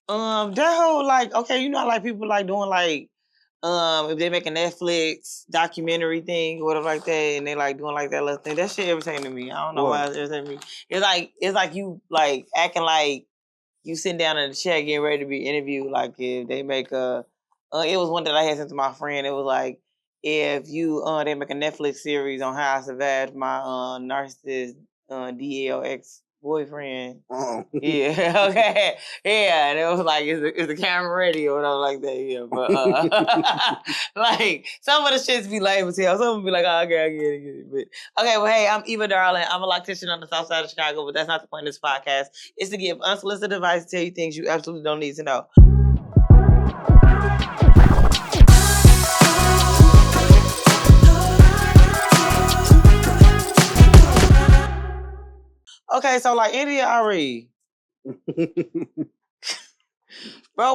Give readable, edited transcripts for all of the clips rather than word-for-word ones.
That whole like, okay, you know, how, like people like doing like, if they make a Netflix documentary thing or whatever like that, and they like doing like that little thing, that shit irritating to me. I don't know why it's irritating me. It's like you like acting like you sitting down in the chair getting ready to be interviewed. Like if they make a, it was one that I had sent to my friend. It was like if you they make a Netflix series on how I survived my narcissist DLX boyfriend. Oh. Yeah, okay. Yeah, and it was like, is the camera ready or whatever like that, yeah. But like some of the shits be lame as hell. Some will be like, oh, okay, I get it. But okay, well, hey, I'm Eva Darling. I'm a loctician on the south side of Chicago, but that's not the point of this podcast. It's to give unsolicited advice, tell you things you absolutely don't need to know. Okay, so like India Arie. Bro,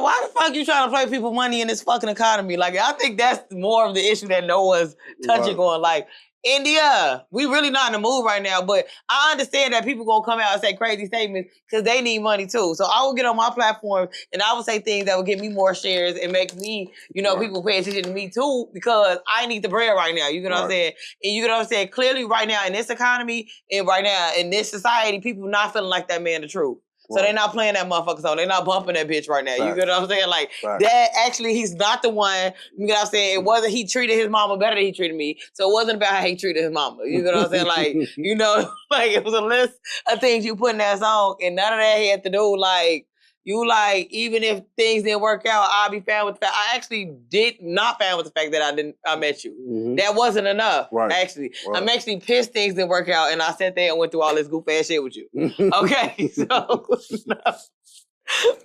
why the fuck you trying to play people money in this fucking economy? Like, I think that's more of the issue that no one's touching on. Like, India, we really not in the mood right now, but I understand that people gonna come out and say crazy statements because they need money too. So I will get on my platform and I will say things that will get me more shares and make me, you know, people pay attention to me too because I need the bread right now. You know what I'm saying? And you know what I'm saying? Clearly right now in this economy and right now in this society, people not feeling like that man the truth. So they're not playing that motherfucker song. They're not bumping that bitch right now. You get what I'm saying? Like, that actually, he's not the one. You know what I'm saying? It wasn't he treated his mama better than he treated me. So it wasn't about how he treated his mama. You get what I'm saying? Like, you know, like it was a list of things you put in that song. And none of that he had to do, like, you like, even if things didn't work out, I'll be fine with the fact. I actually did not fine with the fact that I met you. Mm-hmm. That wasn't enough, actually. I'm actually pissed things didn't work out, and I sat there and went through all this goof ass shit with you. Okay, so, no.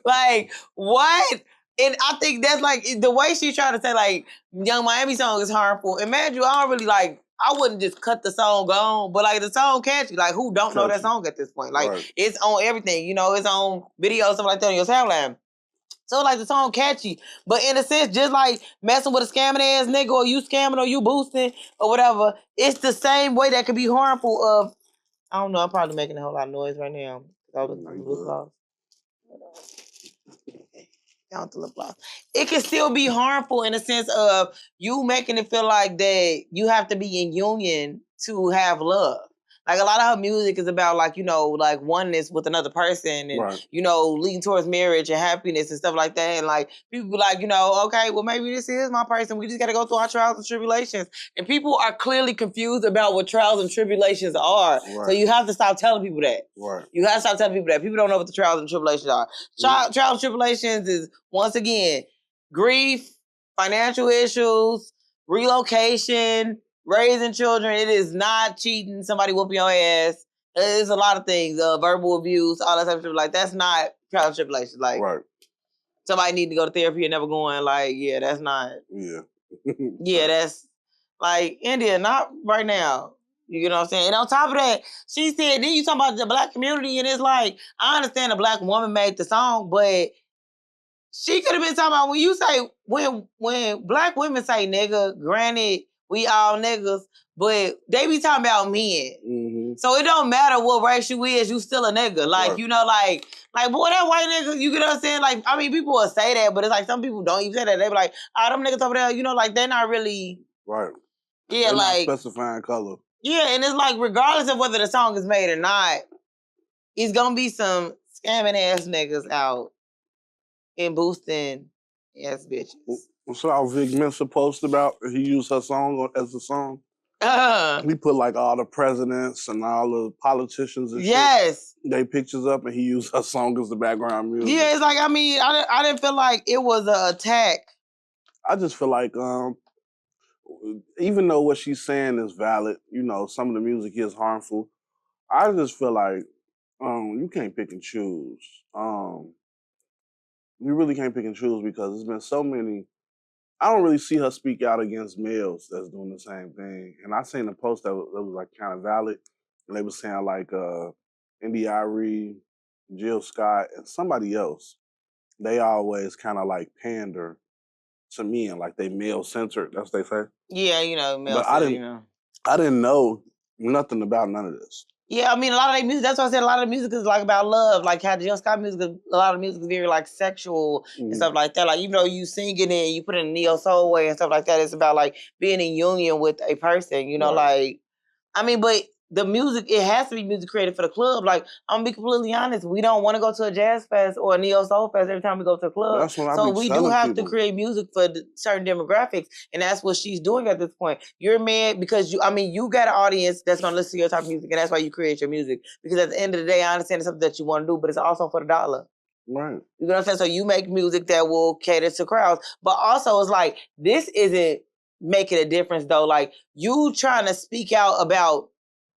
Like, what? And I think that's like, the way she's trying to say, like, Young Miami song is harmful. And man, I don't really like, I wouldn't just cut the song on, but like the song catchy. Like who don't know that song at this point? Like it's on everything, you know, it's on video, stuff like that on your SoundCloud. So like the song catchy, but in a sense, just like messing with a scamming ass nigga or you scamming or you boosting or whatever, it's the same way that could be harmful of, I don't know, I'm probably making a whole lot of noise right now. I was looking for lip gloss. Down to lip gloss. It can still be harmful in the sense of you making it feel like that you have to be in union to have love. Like a lot of her music is about like, you know, like oneness with another person and, you know, leading towards marriage and happiness and stuff like that. And like people be like, you know, okay, well maybe this is my person. We just got to go through our trials and tribulations. And people are clearly confused about what trials and tribulations are. So you have to stop telling people that. You have to stop telling people that. People don't know what the trials and tribulations are. Trials and tribulations is, once again, grief, financial issues, relocation, raising children. It is not cheating, somebody whooping your ass. There's a lot of things, verbal abuse, all that type of shit. Like, that's not trial and tribulations. Like, somebody need to go to therapy and never going. Like, yeah, that's not. Yeah. Yeah, that's like, India, not right now. You know what I'm saying? And on top of that, she said, then you talking about the black community, and it's like, I understand a black woman made the song, but she could have been talking about when you say, when black women say nigga, granted, we all niggas, but they be talking about men. Mm-hmm. So it don't matter what race you is, you still a nigga. Like, you know, like, boy, that white nigga, you get what I'm saying? Like, I mean, people will say that, but it's like some people don't even say that. They be like, oh, them niggas over there, you know, like, they're not really. Yeah, they're like. Not specifying color. Yeah, and it's like, regardless of whether the song is made or not, it's gonna be some scamming ass niggas out and boosting ass bitches. So our Vic Mensa post about he used her song as a song. He put like all the presidents and all the politicians and shit. They pictures up and he used her song as the background music. Yeah, it's like, I mean, I didn't feel like it was an attack. I just feel like even though what she's saying is valid, you know, some of the music is harmful. I just feel like you can't pick and choose. You really can't pick and choose because there's been so many. I don't really see her speak out against males that's doing the same thing. And I seen a post that was like kind of valid. And they were saying like India Arie, Jill Scott, and somebody else. They always kind of like pander to men, like they male centered. That's what they say. Yeah, you know, male centered. I didn't know nothing about none of this. Yeah, I mean, a lot of their music, that's why I said a lot of the music is like about love. Like how Jill Scott music, a lot of music is very like sexual and stuff like that. Like even though you sing it and you put it in a neo soul way and stuff like that, it's about like being in union with a person, you know, like, I mean, but the music, it has to be music created for the club. Like, I'm gonna be completely honest, we don't want to go to a jazz fest or a neo soul fest every time we go to a club. That's what I So be we do telling have people. to create music for certain demographics, and that's what she's doing at this point. You're mad because you got an audience that's gonna listen to your type of music, and that's why you create your music. Because at the end of the day, I understand it's something that you want to do, but it's also for the dollar. Right. You know what I'm saying? So you make music that will cater to crowds, but also it's like, this isn't making a difference though. Like, you trying to speak out about,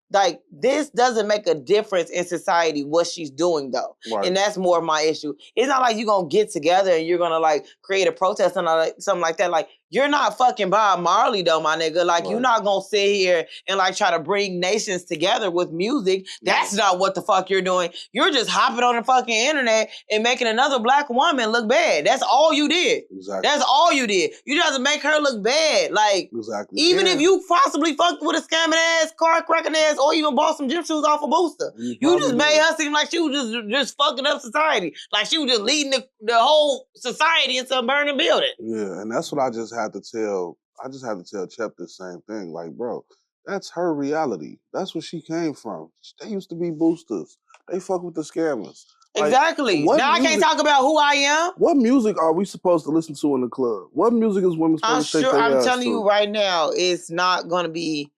like, this doesn't make a difference in society, what she's doing, though. Right. And that's more of my issue. It's not like you're going to get together and you're going to, like, create a protest or something like that. Like, you're not fucking Bob Marley, though, my nigga. Like, you're not going to sit here and, like, try to bring nations together with music. That's not what the fuck you're doing. You're just hopping on the fucking internet and making another black woman look bad. That's all you did. Exactly. That's all you did. You tried to make her look bad. Like, even if you possibly fucked with a scamming ass, car cracking ass, or even bought some gym shoes off a Booster. You just made her seem like she was just fucking up society. Like she was just leading the whole society into a burning building. Yeah, and that's what I just had to tell. I just had to tell Chep the same thing. Like, bro, that's her reality. That's where she came from. They used to be boosters. They fuck with the scammers. Like, exactly. Now I can't talk about who I am. What music are we supposed to listen to in the club? What music is women supposed to take their ass to? I'm telling you right now, it's not going to be.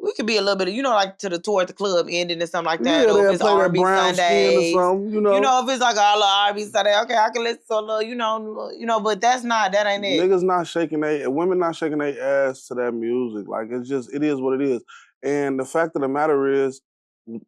We could be a little bit of, like to the tour at the club ending or something like that. Yeah, or if it's R&B Sundays. Or something, if it's like all the R&B Sunday, okay, I can listen to a little, but that ain't it. Niggas not shaking women not shaking their ass to that music. Like, it is what it is. And the fact of the matter is,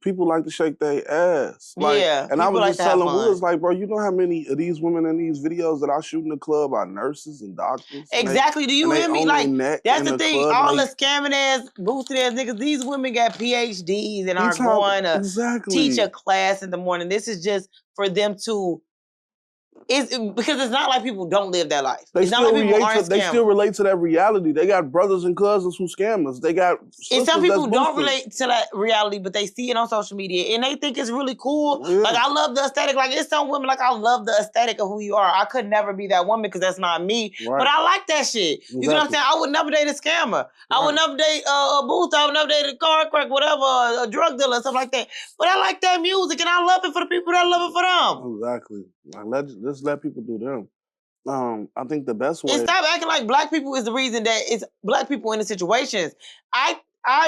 people like to shake their ass. Like, and I was just telling them, we was like, bro, you know how many of these women in these videos that I shoot in the club are nurses and doctors? Exactly. Do you hear me? Like, that's the thing. All the scamming ass, boosted ass niggas, these women got PhDs and are going to teach a class in the morning. This is just for them to... because it's not like people don't live that life. It's not like people aren't scammers. They still relate to that reality. They got brothers and cousins who scam us. They got sisters. And some people don't relate to that reality, but they see it on social media and they think it's really cool. Yeah. Like, I love the aesthetic. Like, it's some women, like, I love the aesthetic of who you are. I could never be that woman because that's not me. Right. But I like that shit. Exactly. You know what I'm saying? I would never date a scammer. Right. I would never date a booster. I would never date a car crack, whatever, a drug dealer, something like that. But I like that music and I love it for the people that love it for them. Exactly. Let's let people do them. I think the best way... And stop acting like black people is the reason that it's black people in the situations. I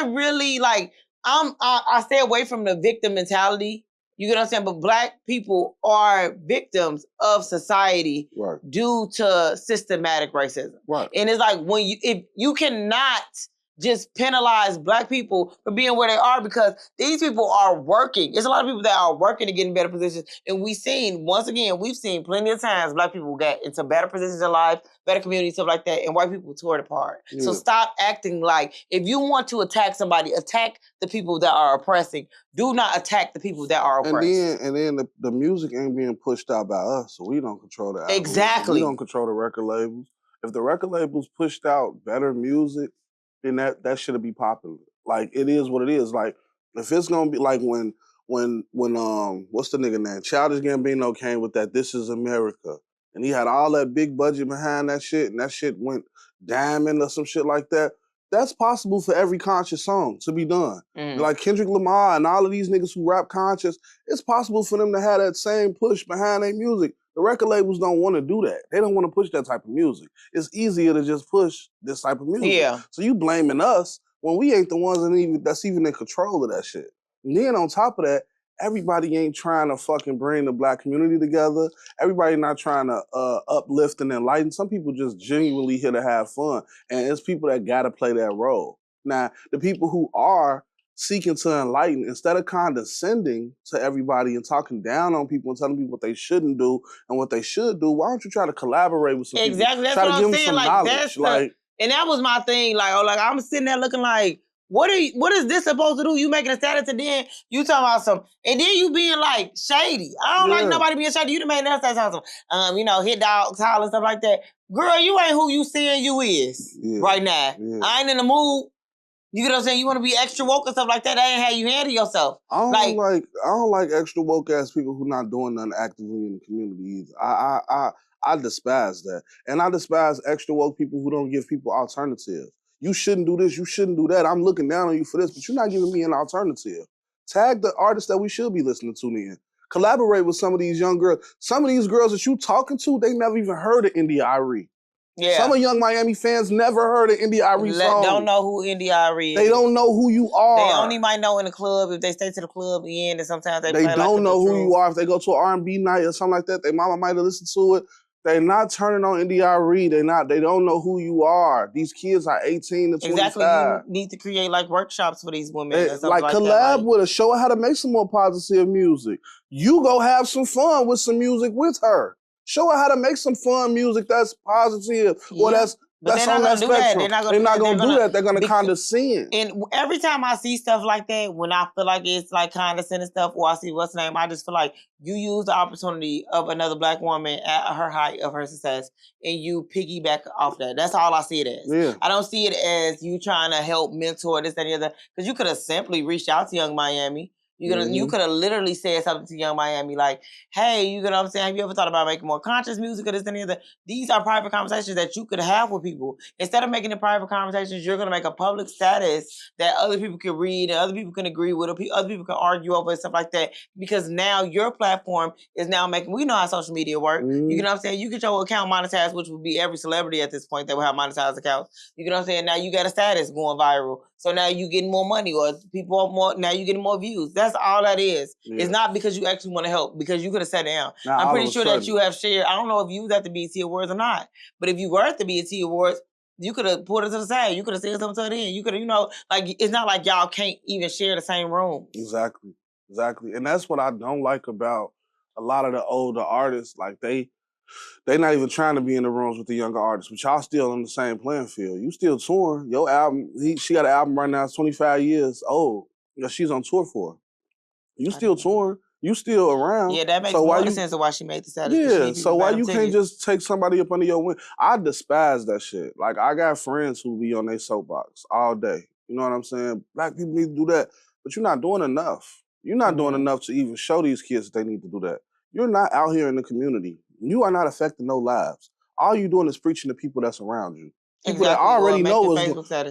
really, like, I stay away from the victim mentality. You get what I'm saying? But black people are victims of society due to systematic racism. Right. And it's like, if you cannot just penalize black people for being where they are, because these people are working. There's a lot of people that are working to get in better positions. And we've seen plenty of times black people get into better positions in life, better communities, stuff like that, and white people tore it apart. Yeah. So stop acting like, if you want to attack somebody, attack the people that are oppressing. Do not attack the people that are oppressed. And then the music ain't being pushed out by us, so we don't control the album. Exactly. We don't control the record labels. If the record labels pushed out better music, then that should be popular. Like, it is what it is. Like, if it's gonna be like when what's the nigga name? Childish Gambino came with that This Is America. And he had all that big budget behind that shit, and that shit went diamond or some shit like that. That's possible for every conscious song to be done. Like Kendrick Lamar and all of these niggas who rap conscious, it's possible for them to have that same push behind their music. The record labels don't want to do that. They don't want to push that type of music. It's easier to just push this type of music. Yeah. So you blaming us when we ain't the ones that's even in control of that shit. And then on top of that, everybody ain't trying to fucking bring the black community together. Everybody not trying to uplift and enlighten. Some people just genuinely here to have fun. And it's people that gotta play that role. Now, the people who are seeking to enlighten, instead of condescending to everybody and talking down on people and telling people what they shouldn't do and what they should do, why don't you try to collaborate with some people? Exactly, that's what I'm saying. Like, and that was my thing. Like, I'm sitting there looking like, what is this supposed to do? You making a status and then you talking about some, and then you being like shady. I don't like nobody being shady. You done made that status on some, hit dogs, holler, and stuff like that. Girl, you ain't who you saying you is right now. Yeah. I ain't in the mood. You get what I'm saying? You want to be extra woke and stuff like that. That ain't how you handle yourself. I don't like extra woke ass people who not doing nothing actively in the community either. I despise that. And I despise extra woke people who don't give people alternatives. You shouldn't do this, you shouldn't do that. I'm looking down on you for this, but you're not giving me an alternative. Tag the artists that we should be listening to then. Collaborate with some of these young girls. Some of these girls that you talking to, they never even heard of Arie. Yeah. Some of Young Miami fans never heard of Arie song. Don't know who Arie is. They don't know who you are. They only might know in the club if they stay to the club end, and sometimes they play don't like know who you are. If they go to an R&B night or something like that, their mama might have listened to it. They're not turning on Arie. They don't know who you are. These kids are 18 to 25. Exactly. You need to create like workshops for these women. And like collab with her. Show her how to make some more positive music. You go have some fun with some music with her. Show her how to make some fun music that's positive or that's on that spectrum. They're not going to do that. They're going to condescend. And every time I see stuff like that, when I feel like it's like condescending stuff, or I see what's the name, I just feel like you use the opportunity of another black woman at her height of her success, and you piggyback off that. That's all I see it as. Yeah. I don't see it as you trying to help mentor this, that, and the other. Because you could have simply reached out to Young Miami. You could have literally said something to Young Miami like, hey, you know what I'm saying? Have you ever thought about making more conscious music or this and the other? These are private conversations that you could have with people. Instead of making the private conversations, you're going to make a public status that other people can read and other people can agree with, or other people can argue over and stuff like that. Because now your platform is now making, we know how social media work. You know what I'm saying? You get your account monetized, which would be every celebrity at this point that will have monetized accounts. You know what I'm saying? Now you got a status going viral. So now you getting more money, or people want more, now you getting more views. That's all that is. Yeah. It's not because you actually want to help, because you could have sat down. Now, I'm pretty sure that you have shared, I don't know if you was at the BET Awards or not, but if you were at the BET Awards, you could have pulled it to the side. You could have said something to the end. You could have, like, it's not like y'all can't even share the same room. Exactly. And that's what I don't like about a lot of the older artists. Like, they not even trying to be in the rooms with the younger artists, but y'all still on the same playing field. You still touring. Your album, she got an album right now, it's 25 years old. She's on tour for. You still touring. You still around. Yeah, that makes more sense of why she made the status. Yeah, so why you can't just take somebody up under your wing? I despise that shit. Like, I got friends who be on their soapbox all day. You know what I'm saying? Black people need to do that, but you're not doing enough. You're not doing enough to even show these kids that they need to do that. You're not out here in the community. You are not affecting no lives. All you doing is preaching to people that's around you. People that already know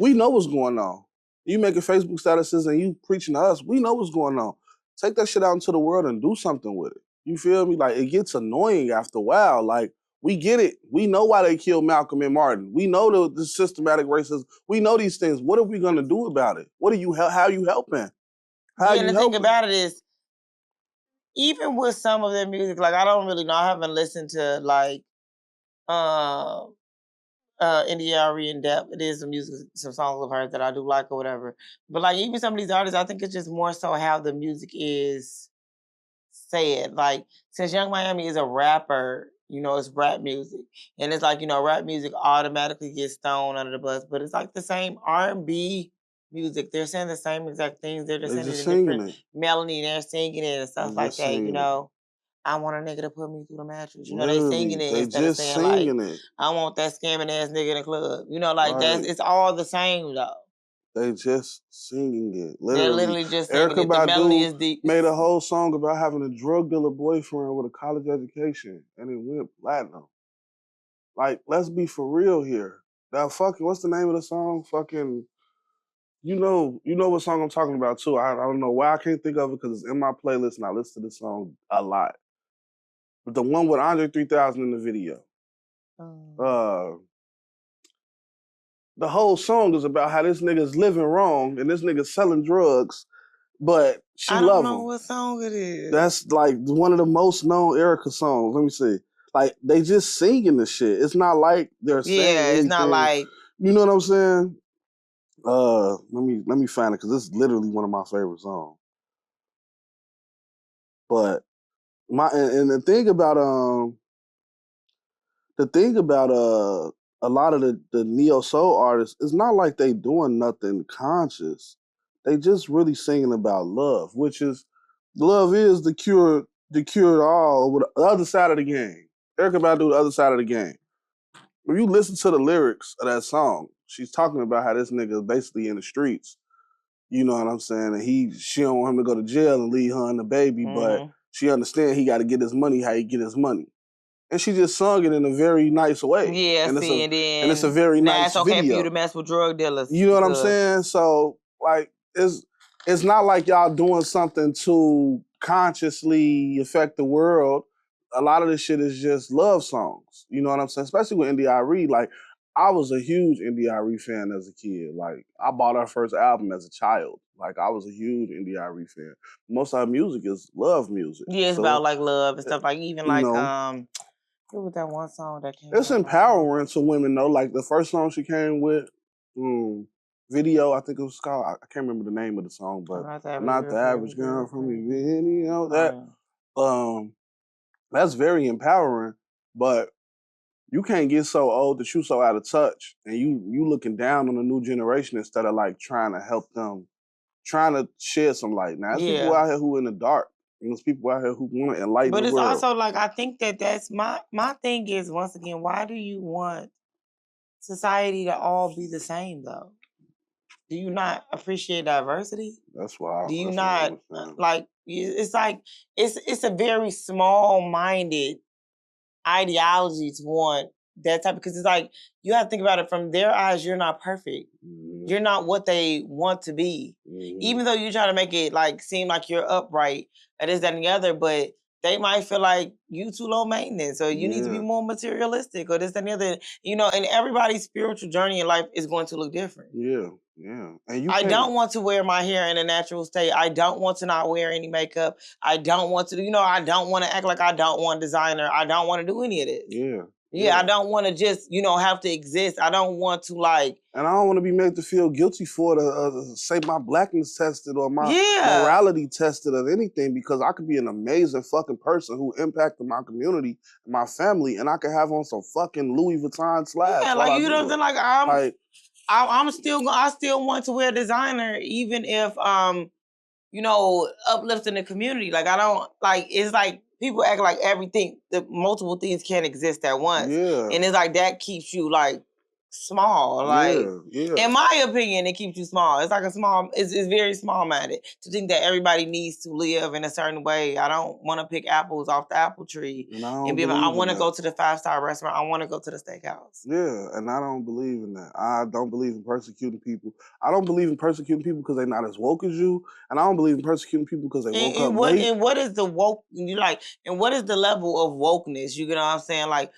we know what's going on. You making Facebook statuses and you preaching to us, we know what's going on. Take that shit out into the world and do something with it. You feel me? Like, it gets annoying after a while. Like, we get it. We know why they killed Malcolm and Martin. We know the systematic racism. We know these things. What are we gonna do about it? How are you helping? The thing about it is, even with some of their music, like, I don't really know. I haven't listened to like Arie in depth. It is some songs of hers that I do like or whatever. But like, even some of these artists, I think it's just more so how the music is said. Like, since Young Miami is a rapper, it's rap music, and it's like, rap music automatically gets thrown under the bus. But it's like the same R&B music. They're saying the same exact things. They're just saying it in different melody, and they're singing it and stuff like that. I want a nigga to put me through the mattress. They singing it instead of saying like, I want that scamming ass nigga in the club. It's all the same though. They just singing it. They're literally just singing it. The melody is deep. Made a whole song about having a drug dealer boyfriend with a college education, and it went platinum. Like, let's be for real here. Now, what's the name of the song? You know what song I'm talking about too. I don't know why I can't think of it, because it's in my playlist and I listen to this song a lot. But the one with Andre 3000 in the video. The whole song is about how this nigga's living wrong and this nigga's selling drugs, but she love him. I don't know what song it is. That's like one of the most known Erica songs. Let me see. Like, they just singing the shit. It's not like they're saying anything. It's not like... You know what I'm saying? Let me find it, because this is literally one of my favorite songs. But the thing about a lot of the neo soul artists, it's not like they doing nothing conscious. They just really singing about love, which is, love is the cure to all, with the other side of the game. Erykah Badu, the other side of the game. When you listen to the lyrics of that song, she's talking about how this nigga is basically in the streets. You know what I'm saying? And she don't want him to go to jail and leave her and the baby, but she understands he got to get his money how he get his money. And she just sung it in a very nice way. Yeah, and and it's a very nice it's okay video. for you to mess with drug dealers. You know what I'm saying? So, like, it's not like y'all doing something to consciously affect the world. A lot of this shit is just love songs. You know what I'm saying? Especially with Arie. Like, I was a huge Arie fan as a kid. Like, I bought her first album as a child. Like, I was a huge Arie fan. Most of her music is love music. Yeah, it's about like love and stuff. Like even like what was that one song that came? It's empowering to women though. Like the first song she came with, Video, I think it was called. I can't remember the name of the song, but not the average girl from me. Video. That's very empowering. But you can't get so old that you so out of touch, and you looking down on the new generation instead of like trying to help them, trying to shed some light. Now, there's people out here who in the dark. And there's people out here who want to enlighten the world. But it's also like, I think that's my thing is, once again, why do you want society to all be the same though? Do you not appreciate diversity? That's why. Do you not like? It's like it's a very small-minded ideology to want that type, because it's like you have to think about it from their eyes. You're not perfect. You're not what they want to be. Even though you try to make it like seem like you're upright, and this, that, and the other, but they might feel like you too low maintenance, or you need to be more materialistic, or this, that, and the other. You know, and everybody's spiritual journey in life is going to look different. Yeah. And I don't want to wear my hair in a natural state. I don't want to not wear any makeup. I don't want to, I don't want to act like I don't want designer. I don't want to do any of this. Yeah, I don't want to just, have to exist. I don't want to like... And I don't want to be made to feel guilty for it, say my blackness tested or my morality tested or anything, because I could be an amazing fucking person who impacted my community and my family, and I could have on some fucking Louis Vuitton slabs. Yeah, like, you know what I'm saying? Like, I still want to wear designer, even if, uplifting the community. Like, I don't, like, it's like, people act like multiple things can't exist at once. Yeah. And it's like, that keeps you, like, small. Like, in my opinion, it keeps you small. It's like it's very small-minded to think that everybody needs to live in a certain way. I don't want to pick apples off the apple tree and be like, I want to go to the 5-star restaurant. I want to go to the steakhouse. Yeah, and I don't believe in that. I don't believe in persecuting people. I don't believe in persecuting people because they're not as woke as you, and I don't believe in persecuting people because they woke up late. And what is the woke? And what is the level of wokeness? You know what I'm saying? Like,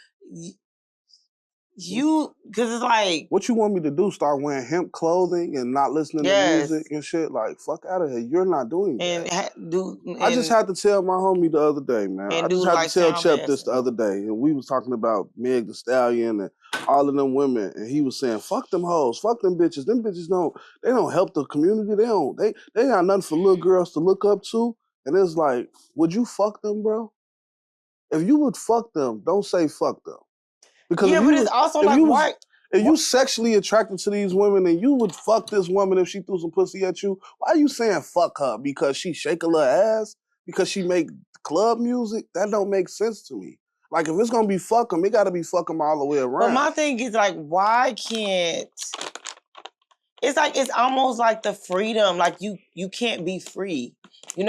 because it's like... What you want me to do? Start wearing hemp clothing and not listening to music and shit? Like, fuck out of here. You're not doing that. I just had to tell my homie the other day, man. I just had to tell Chep this the other day. And we was talking about Meg Thee Stallion and all of them women. And he was saying, fuck them hoes. Fuck them bitches. Them bitches they don't help the community. They got nothing for little girls to look up to. And it's like, would you fuck them, bro? If you would fuck them, don't say fuck them. Because but it's also like, why? If you sexually attracted to these women and you would fuck this woman if she threw some pussy at you, why are you saying fuck her? Because she shake a little ass? Because she make club music? That don't make sense to me. Like, if it's gonna be fuck them, it gotta be fuck them all the way around. But my thing is like, why can't... It's like, it's almost like the freedom, like you can't be free. And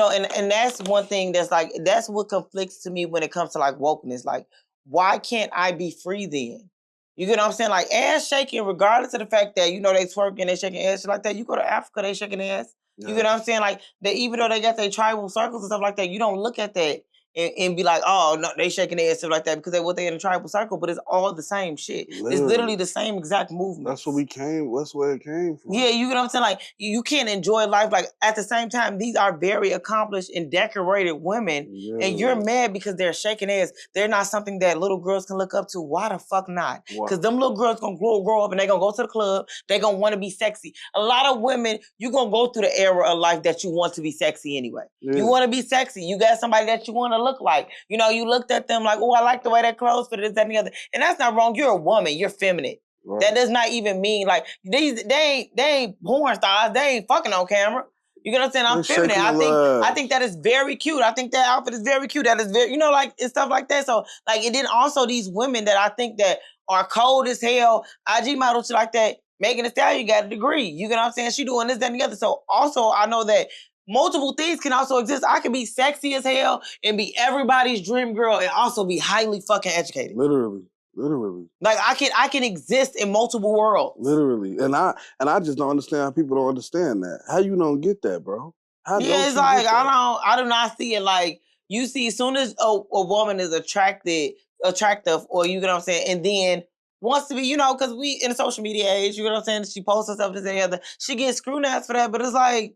that's one thing that's like, that's what conflicts to me when it comes to like wokeness. Like, why can't I be free then? You get what I'm saying? Like, ass shaking, regardless of the fact that, they twerking, they shaking ass like that. You go to Africa, they shaking ass. You get what I'm saying? Like, even though they got their tribal circles and stuff like that, you don't look at that and be like, oh, no, they shaking their ass stuff like that because they in a tribal circle, but it's all the same shit. It's literally the same exact movement. That's where it came from. Yeah, you get what I'm saying? Like, you can't enjoy life. Like, at the same time, these are very accomplished and decorated women, and you're mad because they're shaking ass. They're not something that little girls can look up to. Why the fuck not? Because them little girls gonna grow up and they're gonna go to the club. They're gonna want to be sexy. A lot of women, you're gonna go through the era of life that you want to be sexy anyway. You want to be sexy. You got somebody that you want to look like. You looked at them like, oh, I like the way that clothes fit, this, that, and the other. And that's not wrong. You're a woman. You're feminine. That does not even mean like they ain't porn stars. They ain't fucking on camera. You get what I'm saying? I'm feminine. I think that is very cute. I think that outfit is very cute. That is very, like, and stuff like that. So, like, and then also these women that I think that are cold as hell, IG models, shit like that, Megan Thee Stallion got a degree. You get what I'm saying? She doing this, that, and the other. So also, I know that multiple things can also exist. I can be sexy as hell and be everybody's dream girl and also be highly fucking educated. Literally. Like I can exist in multiple worlds. Literally. And I just don't understand how people don't understand that. How you don't get that, bro? It's like I do not see it like you see as soon as a woman is attractive, or you get what I'm saying, and then wants to be, because we in the social media age, you know what I'm saying? She posts herself this and the other. She gets scrutinized for that, but it's like,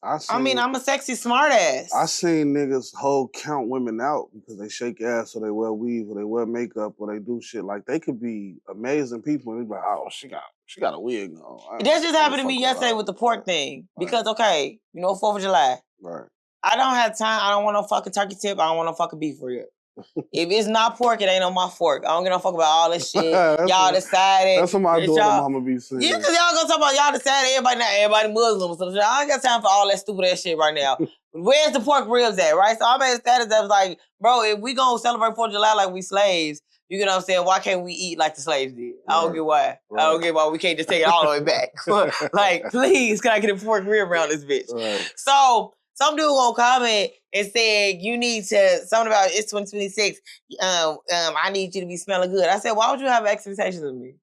I'm a sexy smart ass. I seen niggas count women out because they shake ass or they wear weave or they wear makeup or they do shit. Like, they could be amazing people and they be like, oh, she got a wig on. That just happened to me yesterday with the pork thing. Because, 4th of July. Right. I don't have time. I don't want no fucking turkey tip. I don't want no fucking beef rib. If it's not pork, it ain't on my fork. I don't give no fuck about all this shit. Y'all decided. That's what my daughter mama be saying. Yeah, because y'all gonna talk about y'all decided everybody Muslim or something. I ain't got time for all that stupid ass shit right now. Where's the pork ribs at, right? So I made a status that was like, bro, if we gonna celebrate 4th of July like we slaves, you get what I'm saying? Why can't we eat like the slaves did? I don't get why. Right. I don't get why we can't just take it all the way back. Like, please, can I get a pork rib around this bitch? Right. So some dude gonna comment and say, you need to, something about it's 2026, I need you to be smelling good. I said, why would you have expectations of me?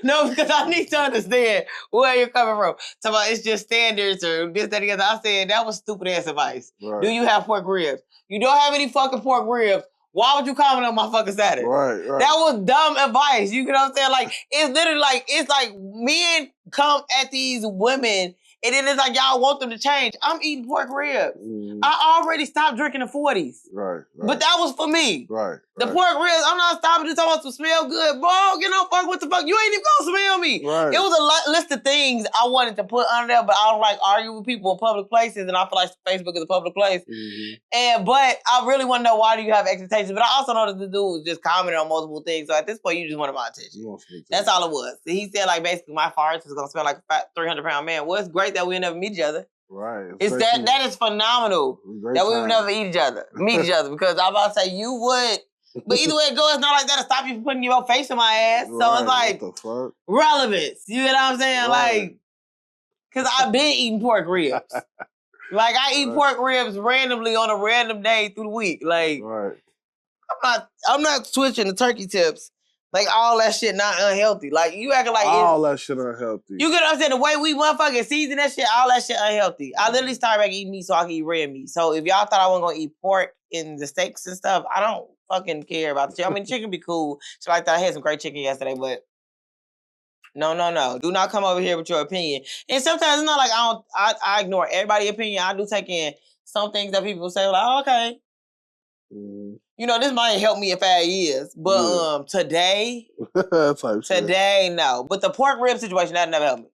No, because I need to understand where you're coming from. Talking about it's just standards or this, that, and the other. I said, that was stupid ass advice. Right. Do you have pork ribs? You don't have any fucking pork ribs. Why would you comment on my fucking status? Right. That was dumb advice. You get what I'm saying? Like, it's literally like, it's like men come at these women and then it's like, y'all want them to change. I'm eating pork ribs. I already stopped drinking the 40s. Right. But that was for me. Right. The pork ribs, I'm not stopping to talk about to smell good. Bro, get no fuck, what the fuck? You ain't even gonna smell me. Right. It was a list of things I wanted to put under there, but I don't like arguing with people in public places, and I feel like Facebook is a public place. But I really want to know, why do you have expectations? But I also know that the dude was just commenting on multiple things, so at this point, you just wanted my attention. That's all it was. He said, like, basically, my farts is gonna smell like a 300-pound man. Well, it's great that we never meet each other. Right. That is phenomenal that we would never meet each other, because I'm about to say you would. But either way it goes, it's not like that'll stop you from putting your face in my ass. Right. So it's like, what the fuck? Relevance. You know what I'm saying? Right. Like, because I've been eating pork ribs. Like, I eat pork ribs randomly on a random day through the week. Like, I'm not switching to turkey tips. Like, all that shit not unhealthy. Like, you acting like all that shit unhealthy. You get what I'm saying? The way we motherfucking season that shit, all that shit unhealthy. I literally started back eating meat so I can eat red meat. So if y'all thought I wasn't gonna eat pork in the steaks and stuff, I don't fucking care about the chicken. I mean, chicken be cool. So like that, I had some great chicken yesterday, but no. Do not come over here with your opinion. And sometimes it's not like I ignore everybody's opinion. I do take in some things that people say, like, oh, okay. This might help me in 5 years. But today, no. But the pork rib situation, that never helped me.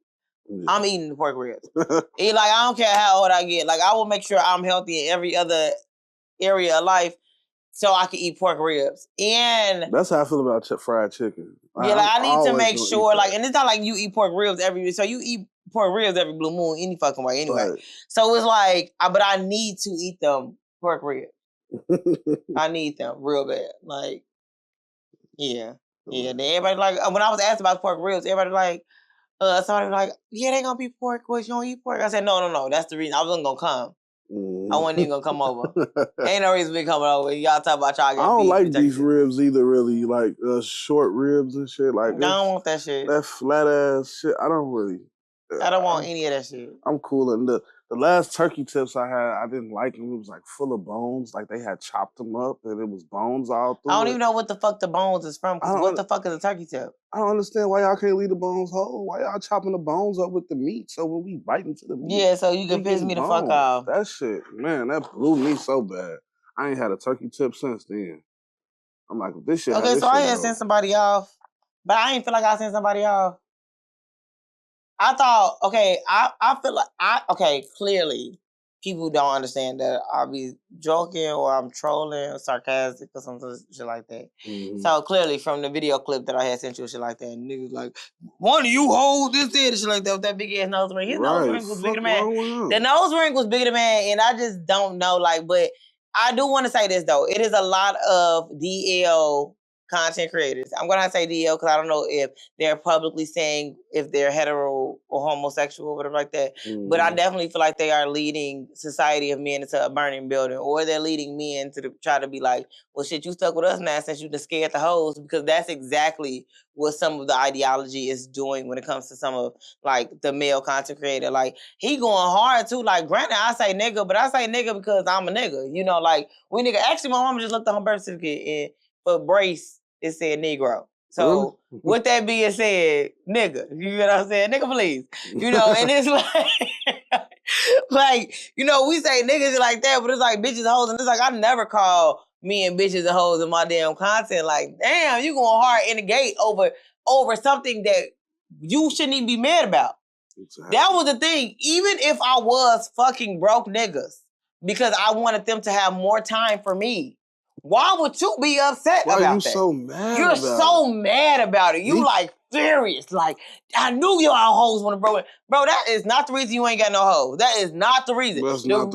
Yeah. I'm eating the pork ribs. I don't care how old I get. Like, I will make sure I'm healthy in every other area of life so I can eat pork ribs. And that's how I feel about fried chicken. Yeah, I need to make sure, and it's not like you eat pork ribs every week. So you eat pork ribs every blue moon any fucking way anyway. Right. So it's like, but I need to eat them pork ribs. I need them real bad. Like, yeah. Then everybody when I was asked about pork ribs, everybody somebody was like, yeah, they gonna be pork. What, you don't eat pork? I said, no. That's the reason I wasn't gonna come. I wasn't even gonna come over. Ain't no reason me coming over. Y'all talk about y'all. I don't like these ribs either, really. Like short ribs and shit. Like, I don't want that shit. That flat ass shit. I don't really. I don't want any of that shit. I'm cool. And the last turkey tips I had, I didn't like them. It was like full of bones. Like, they had chopped them up and it was bones all through. I don't even know what the fuck the bones is from. What the fuck is a turkey tip? I don't understand why y'all can't leave the bones whole. Why y'all chopping the bones up with the meat so when we bite into the meat? Yeah, so you can piss me the fuck off. That shit, man, that blew me so bad. I ain't had a turkey tip since then. I'm like, this shit. Okay, so I had sent somebody off, but I ain't feel like I sent somebody off. I thought, okay, I feel like clearly, people don't understand that I'll be joking or I'm trolling or sarcastic or something shit like that. Mhm. So clearly from the video clip that I had sent you shit like that, and niggas like, one of you hold this and shit like that with that big ass nose ring. His nose ring was bigger than man. The nose ring was bigger than man, and I just don't know, like, but I do want to say this though. It is a lot of DL content creators. I'm gonna say DL because I don't know if they're publicly saying if they're hetero or homosexual or whatever like that. Mhm. But I definitely feel like they are leading society of men into a burning building, or they're leading men to try to be like, well, shit, you stuck with us now since you done scared the hoes, because that's exactly what some of the ideology is doing when it comes to some of like the male content creator. Like he going hard too. Like granted, I say nigga, but I say nigga because I'm a nigga. You know, like we nigga. Actually, my mama just looked at her birth certificate and for brace it said Negro. So with that being said, nigga, you know what I'm saying? Nigga, please. You know, and it's like, like, you know, we say niggas like that, but it's like bitches and hoes, and it's like I never call me and bitches and hoes in my damn content. Like, damn, you going hard in the gate over something that you shouldn't even be mad about. Exactly. That was the thing. Even if I was fucking broke niggas, because I wanted them to have more time for me, why would you be upset about that? Why are you so mad You're about so mad about it. You like furious. Like, I knew y'all hoes want to broke. Bro, that is not the reason you ain't got no hoes. That is not the reason.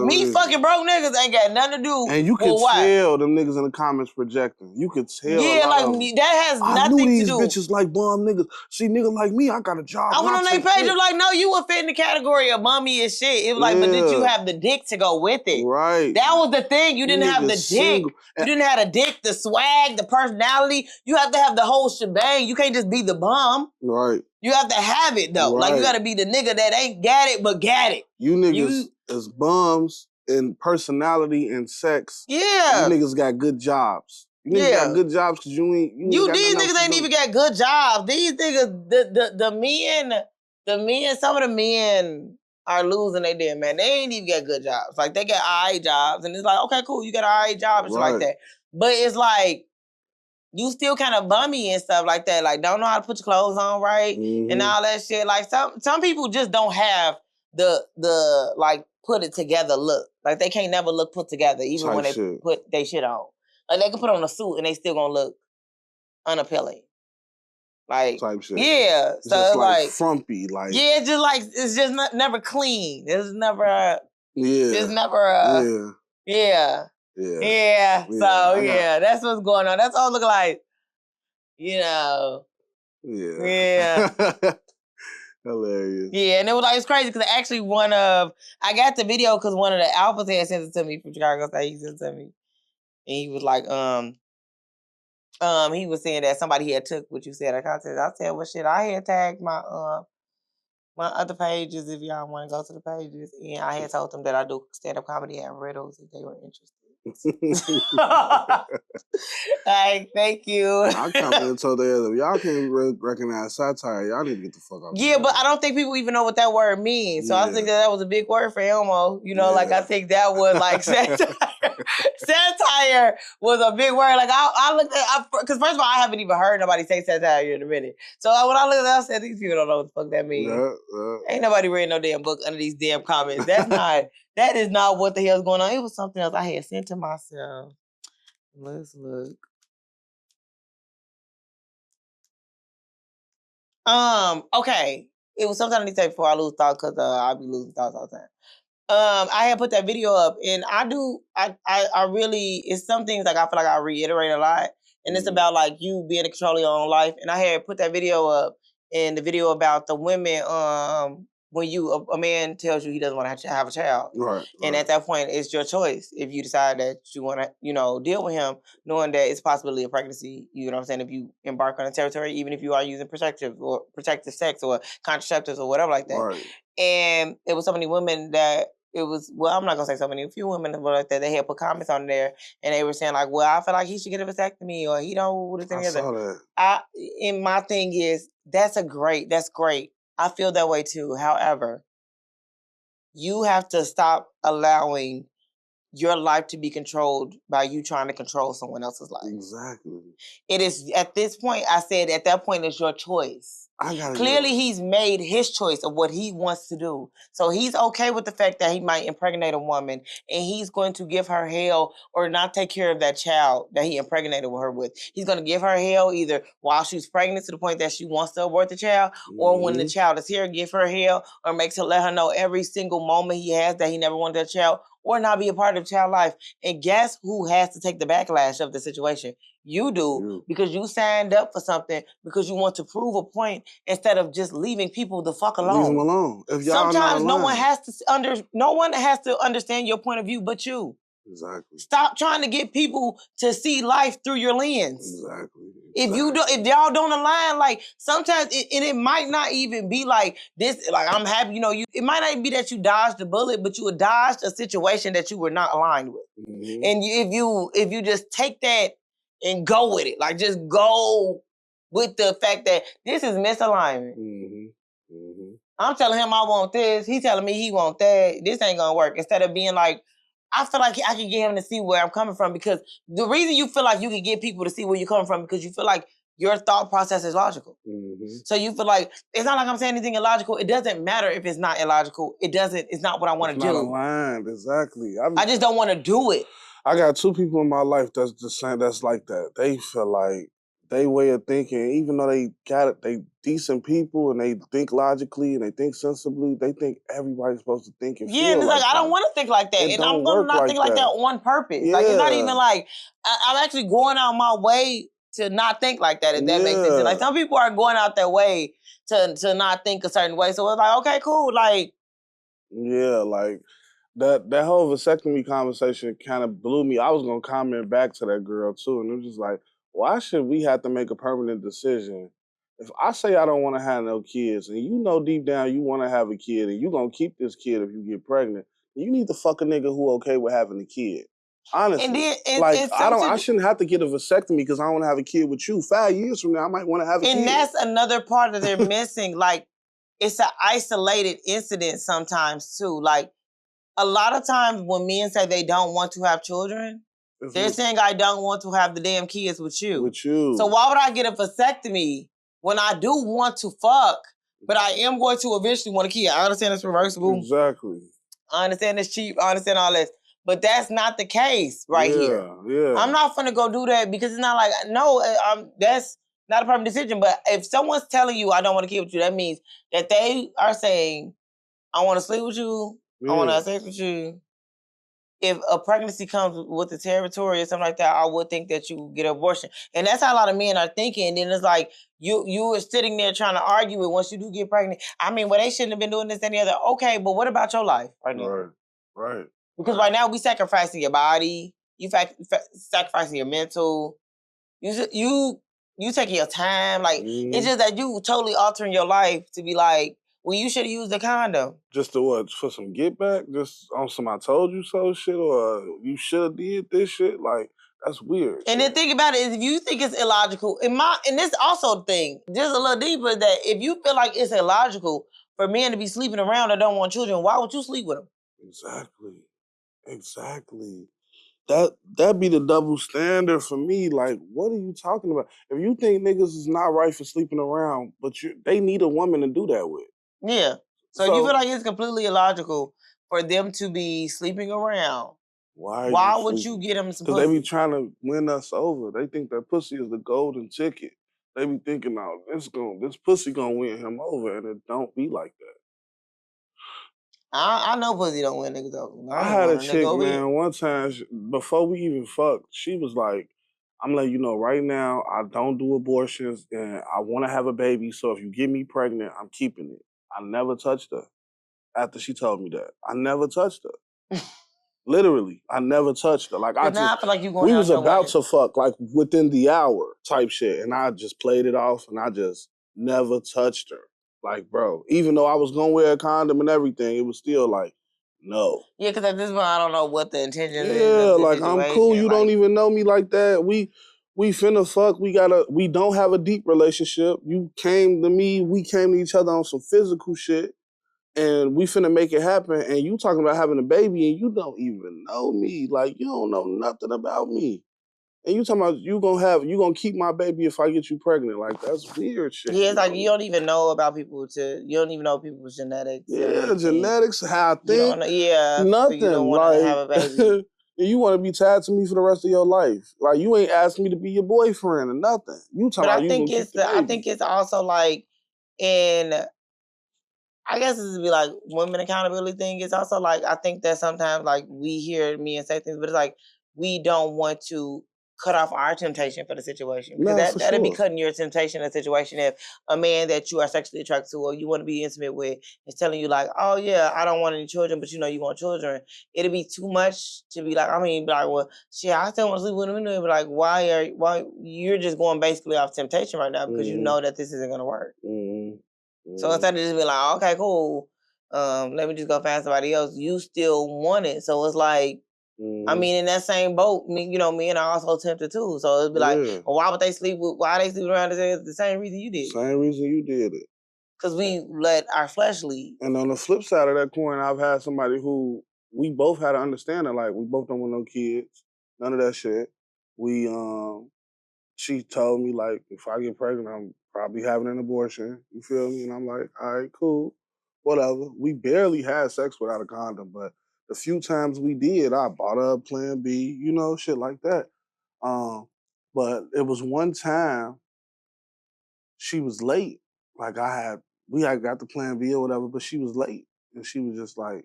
Me fucking broke niggas ain't got nothing to do. And you can tell them niggas in the comments projecting. You could tell. Yeah, like that has nothing to do. I knew these bitches like bum niggas. See, nigga like me, I got a job. I went on their page. I'm like, no, you would fit in the category of bummy and shit. It was like, but did you have the dick to go with it? Right. That was the thing. You didn't have the dick. You didn't have the dick, the swag, the personality. You have to have the whole shebang. You can't just be the bum. Right. You have to have it though. Right. Like you got to be the nigga that ain't got it but got it. You niggas as bums in personality and sex. Yeah. You niggas got good jobs. You niggas got good jobs because you ain't. These niggas ain't even got good jobs. These niggas, the men, some of the men are losing their damn man. They ain't even got good jobs. Like they got IA jobs, and it's like, okay, cool, you got an IA job and shit like that. But it's like you still kind of bummy and stuff like that. Like don't know how to put your clothes on right and all that shit. Like some people just don't have the like put it together look. Like they can't never look put together even when they put their shit on. Like they can put on a suit and they still gonna look unappealing. Like type shit. Yeah. It's so just like frumpy. Like yeah, it's just never clean. It's never it's never yeah. So that's what's going on. That's all it look like. You know. Yeah. Hilarious. Yeah, and it was like it's crazy because actually I got the video because one of the alphas had sent it to me from Chicago State. He sent it to me. And he was like, he was saying that somebody had took what you said. I said, well, shit, I had tagged my other pages if y'all want to go to the pages, and I had told them that I do stand-up comedy and riddles if they were interested. Like, thank you. I come in and told the other, y'all can't recognize satire. Y'all need to get the fuck out. Yeah, but I don't think people even know what that word means. So I think that was a big word for Elmo. You know, like I think that was like satire. Satire was a big word. Like I looked at, because first of all, I haven't even heard nobody say satire in a minute. So when I looked at that, I said, these people don't know what the fuck that means. Ain't nobody reading no damn book under these damn comments. That is not what the hell's going on. It was something else I had sent to myself. Let's look. Okay. It was something I need to say before I lose thoughts because I'll be losing thoughts all the time. I had put that video up, and I really, it's some things like I feel like I reiterate a lot, and it's about like you being in control of your own life. And I had put that video up, and the video about the women, when a man tells you he doesn't want to have a child, right? And at that point, it's your choice if you decide that you want to, deal with him, knowing that it's possibly a pregnancy. You know what I'm saying? If you embark on a territory, even if you are using protective sex or contraceptives or whatever like that. Right. And it was so many women that I'm not gonna say so many, a few women like that, they had put comments on there and they were saying like, well, I feel like he should get a vasectomy or he don't do this and the other. And my thing is, that's great. I feel that way too. However, you have to stop allowing your life to be controlled by you trying to control someone else's life. Exactly. It is, at this point, I said, at that point, it's your choice. Clearly, he's made his choice of what he wants to do. So he's okay with the fact that he might impregnate a woman, and he's going to give her hell or not take care of that child that he impregnated her with. He's going to give her hell either while she's pregnant to the point that she wants to abort the child, or when the child is here, give her hell, or makes her let her know every single moment he has that he never wanted that child, or not be a part of child life. And guess who has to take the backlash of the situation? You do, because you signed up for something because you want to prove a point instead of just leaving people the fuck alone. Leave them alone. If y'all sometimes no one has to understand your point of view but you. Exactly. Stop trying to get people to see life through your lens. Exactly. If y'all don't align, like sometimes it might not even be like this, like I'm happy, it might not even be that you dodged the bullet, but you dodged a situation that you were not aligned with. And if you just take that and go with it, like just go with the fact that this is misalignment. I'm telling him I want this, he's telling me he want that, this ain't gonna work. Instead of being like, I feel like I can get him to see where I'm coming from, because the reason you feel like you can get people to see where you're coming from because you feel like your thought process is logical. So you feel like, it's not like I'm saying anything illogical. It doesn't matter if it's not illogical. It's not what I want to do. It's not aligned, exactly. I just don't want to do it. I got two people in my life that's the same, that's like that. They feel like they way of thinking, even though they got it, they decent people and they think logically and they think sensibly, they think everybody's supposed to think and feel and it's like that. I don't want to think like that. And I'm going to not think like that on purpose. Like, it's not even like, I'm actually going out my way to not think like that, if that makes sense. Like, some people are going out their way to not think a certain way. So it's like, okay, cool. Like, yeah, like that whole vasectomy conversation kind of blew me. I was gonna comment back to that girl too, and it was just like, why should we have to make a permanent decision? If I say I don't want to have no kids, and you know deep down you want to have a kid, and you gonna keep this kid if you get pregnant, you need to fuck a nigga who okay with having a kid. Honestly, I shouldn't have to get a vasectomy because I don't want to have a kid with you. 5 years from now, I might want to have a kid. And that's another part that they're missing. Like, it's an isolated incident sometimes too. Like, a lot of times when men say they don't want to have children, they're saying I don't want to have the damn kids with you. So why would I get a vasectomy when I do want to fuck, but I am going to eventually want a kid? I understand it's reversible. Exactly. I understand it's cheap. I understand all this. But that's not the case here. Yeah. I'm not finna go do that because it's not like, no, that's not a perfect decision. But if someone's telling you I don't want a kid with you, that means that they are saying, I want to sleep with you, I want to have sex with you. If a pregnancy comes with the territory or something like that, I would think that you get an abortion. And that's how a lot of men are thinking. And then it's like, you are sitting there trying to argue it once you do get pregnant. I mean, well, they shouldn't have been doing this and the other. Okay, but what about your life right now? Right. Because right now we sacrificing your body, you sacrificing your mental, you taking your time. Like, it's just that you totally altering your life to be like, well, you should have used a condom. Just to what? For some get back? Just on some I told you so shit, or you should have did this shit? Like, that's weird. And then think about it, is if you think it's illogical, and this also the thing, just a little deeper, that if you feel like it's illogical for men to be sleeping around that don't want children, why would you sleep with them? Exactly. That'd be the double standard for me. Like, what are you talking about? If you think niggas is not right for sleeping around, but they need a woman to do that with. Yeah. So you feel like it's completely illogical for them to be sleeping around. Why would you get them some pussy? Because they be trying to win us over. They think that pussy is the golden ticket. They be thinking, oh, this pussy gonna win him over, and it don't be like that. I know pussy don't win niggas over. I had a chick, man, one time, before we even fucked, she was like, I'm letting you know right now, I don't do abortions, and I want to have a baby, so if you get me pregnant, I'm keeping it. I never touched her after she told me that. I never touched her. Literally, I never touched her. Like, I feel like you going we was about to fuck, like, within the hour type shit, and I just played it off, and I just never touched her. Like, bro, even though I was gonna wear a condom and everything, it was still like, no. Yeah, because at this point, I don't know what the intention is. Yeah, like, I'm cool. You don't even know me like that. We finna fuck. We don't have a deep relationship. You came to me. We came to each other on some physical shit. and we finna make it happen, and you talking about having a baby, and you don't even know me. Like, you don't know nothing about me. And you talking about you gonna keep my baby if I get you pregnant. Like, that's weird shit. Yeah, it's like you don't even know about people you don't even know people's genetics. Yeah, genetics, how I think. You don't know, nothing. So you don't want like, to have a baby. You want to be tied to me for the rest of your life. Like, you ain't asked me to be your boyfriend or nothing. You talking about you gonna keep the baby. I think it's also like I guess this would be like women accountability thing. It's also like I think that sometimes like we hear me and say things, but it's like we don't want to cut off our temptation for the situation. Because that'd be cutting your temptation in a situation if a man that you are sexually attracted to or you want to be intimate with is telling you like, oh yeah, I don't want any children, but you know you want children. It'd be too much to be like, well, shit, I still want to sleep with him anyway, but like why you're just going basically off temptation right now because you know that this isn't gonna work. So instead of just being like, okay, cool, let me just go find somebody else, you still want it. So it's like, I mean, in that same boat, me and I also tempted too. So it'd be like, well, why are they sleeping around the same reason you did? Same reason you did it. Because we let our flesh lead. And on the flip side of that coin, I've had somebody who we both had an understanding, like we both don't want no kids, none of that shit. She told me like, if I get pregnant, I'm probably having an abortion. You feel me? And I'm like, all right, cool, whatever. We barely had sex without a condom, but the few times we did, I bought her a Plan B, shit like that. But it was one time she was late. Like we had got the Plan B or whatever, but she was late. And she was just like,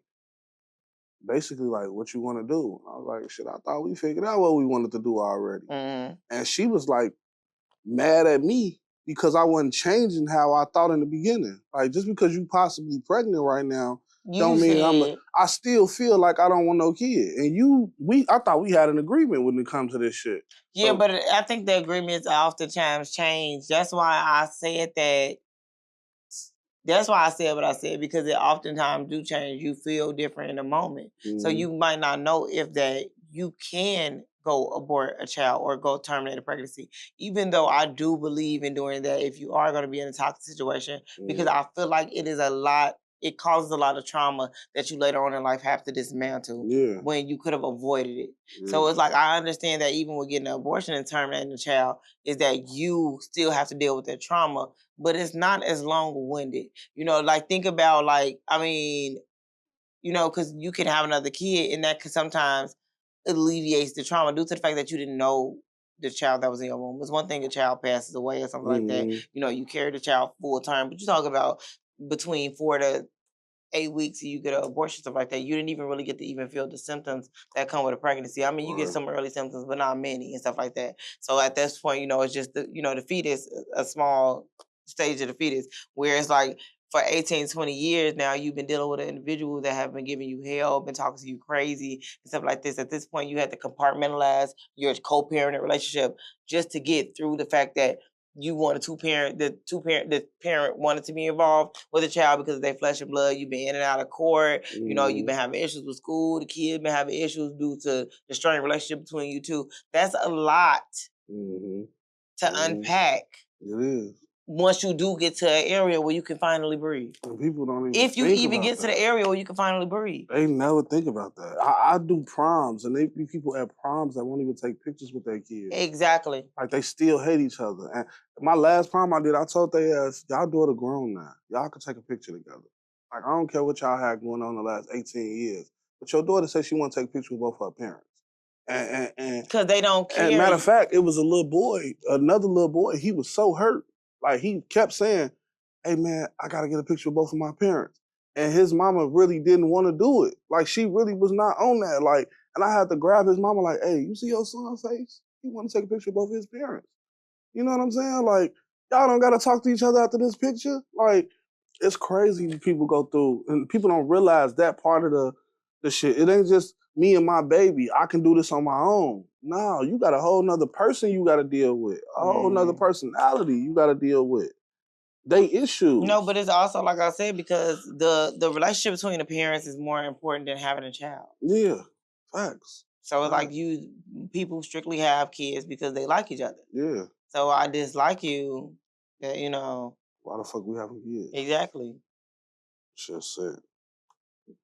basically like, what you want to do? I was like, shit, I thought we figured out what we wanted to do already. And she was like mad at me because I wasn't changing how I thought in the beginning. Like, just because you possibly pregnant right now, don't mean I still feel like I don't want no kid. And I thought we had an agreement when it comes to this shit. Yeah, but I think the agreements oftentimes change. That's why I said that. That's why I said what I said, because it oftentimes do change. You feel different in the moment. So you might not know if that you can go abort a child or go terminate a pregnancy. Even though I do believe in doing that if you are going to be in a toxic situation, because I feel like it causes a lot of trauma that you later on in life have to dismantle when you could have avoided it. So it's like, I understand that even with getting an abortion and terminating a child is that you still have to deal with that trauma, but it's not as long-winded. Like think about because you can have another kid and that could sometimes alleviates the trauma due to the fact that you didn't know the child that was in your womb. It's one thing a child passes away or something like that. You carry the child full term, but you talk about between 4 to 8 weeks and you get an abortion, stuff like that. You didn't even really get to even feel the symptoms that come with a pregnancy. I mean, you get some early symptoms, but not many and stuff like that. So at this point, it's just the fetus, a small stage of the fetus, where it's like for 18, 20 years now, you've been dealing with an individual that have been giving you hell, been talking to you crazy and stuff like this. At this point, you had to compartmentalize your co-parenting relationship just to get through the fact that you want the parent wanted to be involved with the child because of their flesh and blood. You've been in and out of court. You've been having issues with school. The kid been having issues due to the strained relationship between you two. That's a lot to unpack. It is. Once you do get to an area where you can finally breathe. And people don't even if you even get to the area where you can finally breathe. They never think about that. I do proms, and they be people at proms that won't even take pictures with their kids. Exactly. Like, they still hate each other. And my last prom I did, I told they ass, y'all daughter grown now. Y'all can take a picture together. Like, I don't care what y'all had going on the last 18 years. But your daughter said she want to take pictures with both her parents. And because they don't care. And matter of fact, it was another little boy, he was so hurt. Like, he kept saying, hey man, I gotta get a picture of both of my parents. And his mama really didn't want to do it. Like, she really was not on that. Like, and I had to grab his mama like, hey, you see your son's face? He want to take a picture of both of his parents. You know what I'm saying? Like, y'all don't gotta talk to each other after this picture. Like, it's crazy what people go through. And people don't realize that part of the shit. It ain't just me and my baby. I can do this on my own. No, you got a whole nother person you gotta deal with. A whole nother personality you gotta deal with. They issues. No, but it's also, like I said, because the relationship between the parents is more important than having a child. Yeah, facts. So it's like people strictly have kids because they like each other. Yeah. So I dislike you, Why the fuck we having kids? Exactly. Shit sick.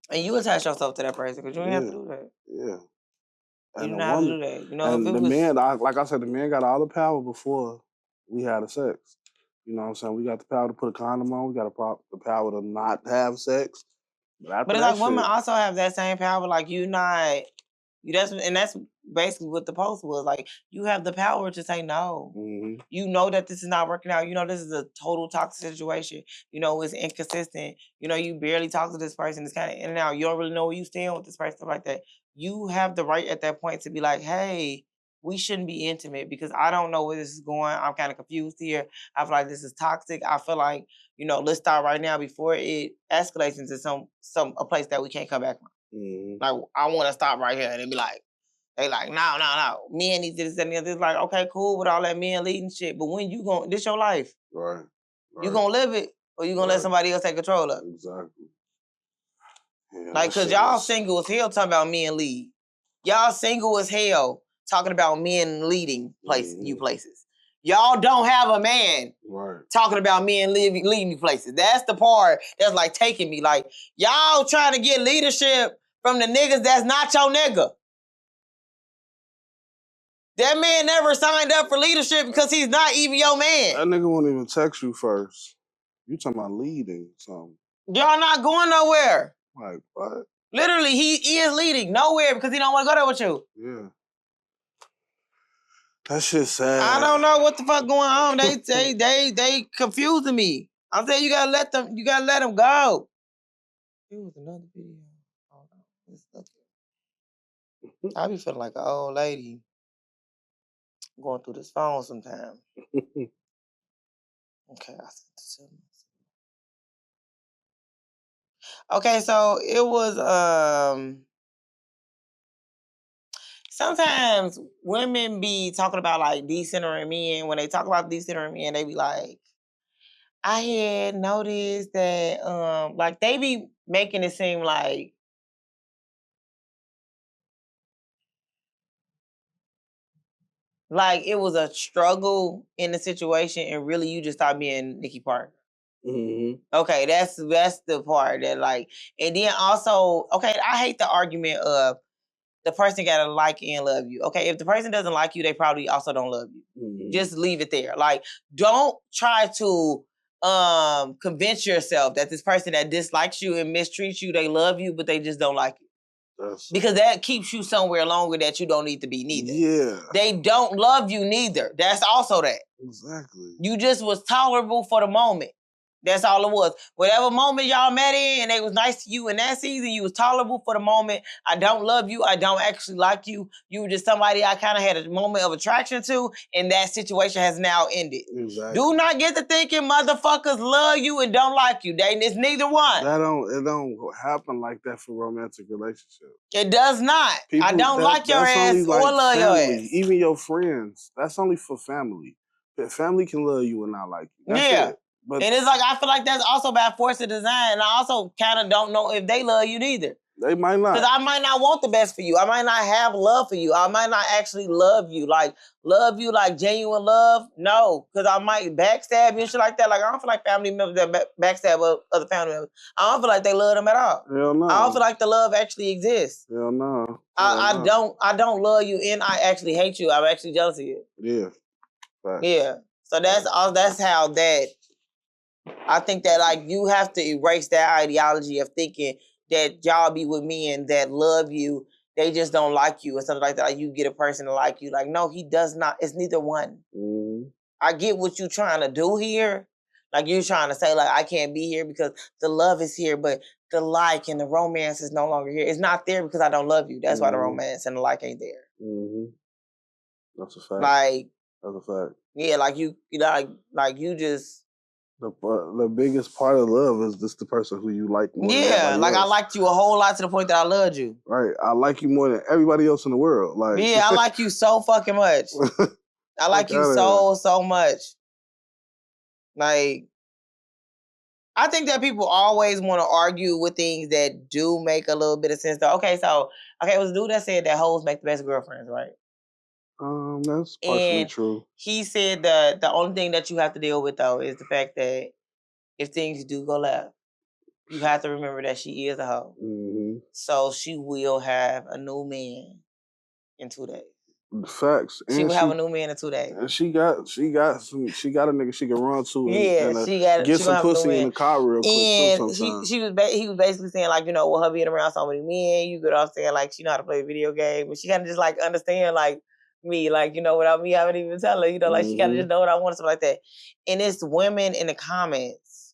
And you attach yourself to that person because you don't have to do that. Yeah. You do not have to do that. You know, and if it the was... man, like I said, the man got all the power before we had the sex. You know what I'm saying? We got the power to put a condom on. We got the power to not have sex. But it's like women also have that same power. Like that's basically what the post was. Like, you have the power to say no. Mm-hmm. You know that this is not working out. You know this is a total toxic situation. You know it's inconsistent. You know you barely talk to this person. It's kind of in and out. You don't really know where you stand with this person, stuff like that. You have the right at that point to be like, hey, we shouldn't be intimate because I don't know where this is going. I'm kind of confused here. I feel like this is toxic. I feel like, let's start right now before it escalates into a place that we can't come back from. Mm-hmm. Like, I want to stop right here. And they be like, no. Men need this and the other. It's like, okay, cool with all that men leading shit. But when this your life. Right. You gonna live it or you gonna let somebody else take control of it? Exactly. Yeah, like, cause y'all single as hell talking about men lead. Y'all single as hell talking about men leading you places. Y'all don't have a man talking about men leading you places. That's the part that's like taking me. Like, y'all trying to get leadership from the niggas that's not your nigga. That man never signed up for leadership because he's not even your man. That nigga won't even text you first. You talking about leading something. Y'all not going nowhere. Like, what? Literally, he is leading nowhere because he don't want to go there with you. Yeah. That shit's sad. I don't know what the fuck going on. They confusing me. I'm saying you gotta let them go. It was another video. I be feeling like an old lady going through this phone sometime. Okay, I sent it to me. Okay, so it was sometimes women be talking about like decentering men. When they talk about decentering men, they be like, I had noticed that like they be making it seem like it was a struggle in the situation and really you just stopped being Nikki Parker. Mm-hmm. Okay, that's the part that like, and then also, okay, I hate the argument of the person gotta like and love you. Okay, if the person doesn't like you, they probably also don't love you. Mm-hmm. Just leave it there. Like, don't try to convince yourself that this person that dislikes you and mistreats you, they love you, but they just don't like you. Because that keeps you somewhere longer that you don't need to be neither. Yeah. They don't love you neither. That's also that. Exactly. You just was tolerable for the moment. That's all it was. Whatever moment y'all met in and they was nice to you in that season, you was tolerable for the moment. I don't love you. I don't actually like you. You were just somebody I kind of had a moment of attraction to, and that situation has now ended. Exactly. Do not get to thinking motherfuckers love you and don't like you. It's neither one. It don't happen like that for romantic relationships. It does not. I don't like your ass or love your ass. Even your friends. That's only for family. Family can love you and not like you. That's it. But and it's like, I feel like that's also by force of design. And I also kind of don't know if they love you neither. They might not. Because I might not want the best for you. I might not have love for you. I might not actually love you like genuine love. No. Because I might backstab you and shit like that. Like, I don't feel like family members that backstab other family members. I don't feel like they love them at all. Hell no. I don't feel like the love actually exists. Hell no. I don't love you and I actually hate you. I'm actually jealous of you. Yeah. Right. Yeah. So that's how that... I think that, like, you have to erase that ideology of thinking that y'all be with men that love you, they just don't like you or something like that. Like, you get a person to like you. Like, no, he does not. It's neither one. Mm. I get what you're trying to do here. Like, you're trying to say, like, I can't be here because the love is here, but the like and the romance is no longer here. It's not there because I don't love you. That's why the romance and the like ain't there. Mm-hmm. That's a fact. Like, that's a fact. Yeah, like you just... The biggest part of love is just the person who you like more than everybody else. I liked you a whole lot to the point that I loved you. Right. I like you more than everybody else in the world. Like, yeah, I like you so fucking much. I like you so much. Like, I think that people always want to argue with things that do make a little bit of sense. Though. Okay, it was a dude that said that hoes make the best girlfriends, right? That's partially true. He said that the only thing that you have to deal with, though, is the fact that if things do go left, you have to remember that she is a hoe. So she will have a new man in 2 days. Facts. She will have a new man in 2 days. And she got a nigga she can run to and get she some pussy in the car real quick and too sometimes. he was basically saying, like, you know, with her being around so many men, you could also saying, like, she know how to play a video game, but she kind of just, like, understand, like, me, like, you know, without me having even tell her, you know, like, she kind of just know what I want, something like that. And it's women in the comments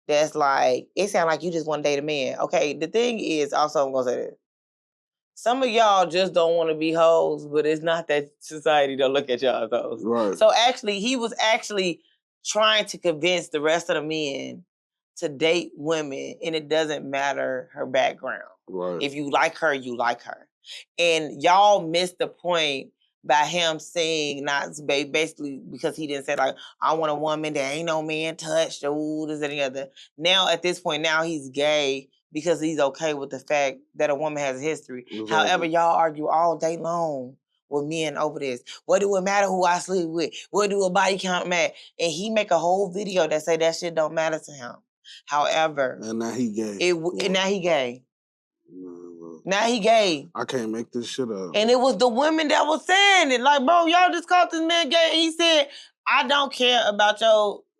that's like, it sounds like you just want to date a man. Okay, the thing is, also, I'm going to say this. Some of y'all just don't want to be hoes, but it's not that society don't look at y'all as hoes. Right. So actually, he was actually trying to convince the rest of the men to date women, and it doesn't matter her background. Right. If you like her, you like her. And y'all missed the point by him saying, not basically because he didn't say, like, I want a woman that ain't no man touched, or this and the other. Now, at this point, now he's gay because he's okay with the fact that a woman has a history. Exactly. However, y'all argue all day long with men over this. What do it matter who I sleep with? What do a body count matter? And he make a whole video that say that shit don't matter to him. However, and now he gay. And now he gay. Now he gay. I can't make this shit up. And it was the women that was saying it. Like, bro, y'all just called this man gay. And he said, I don't care about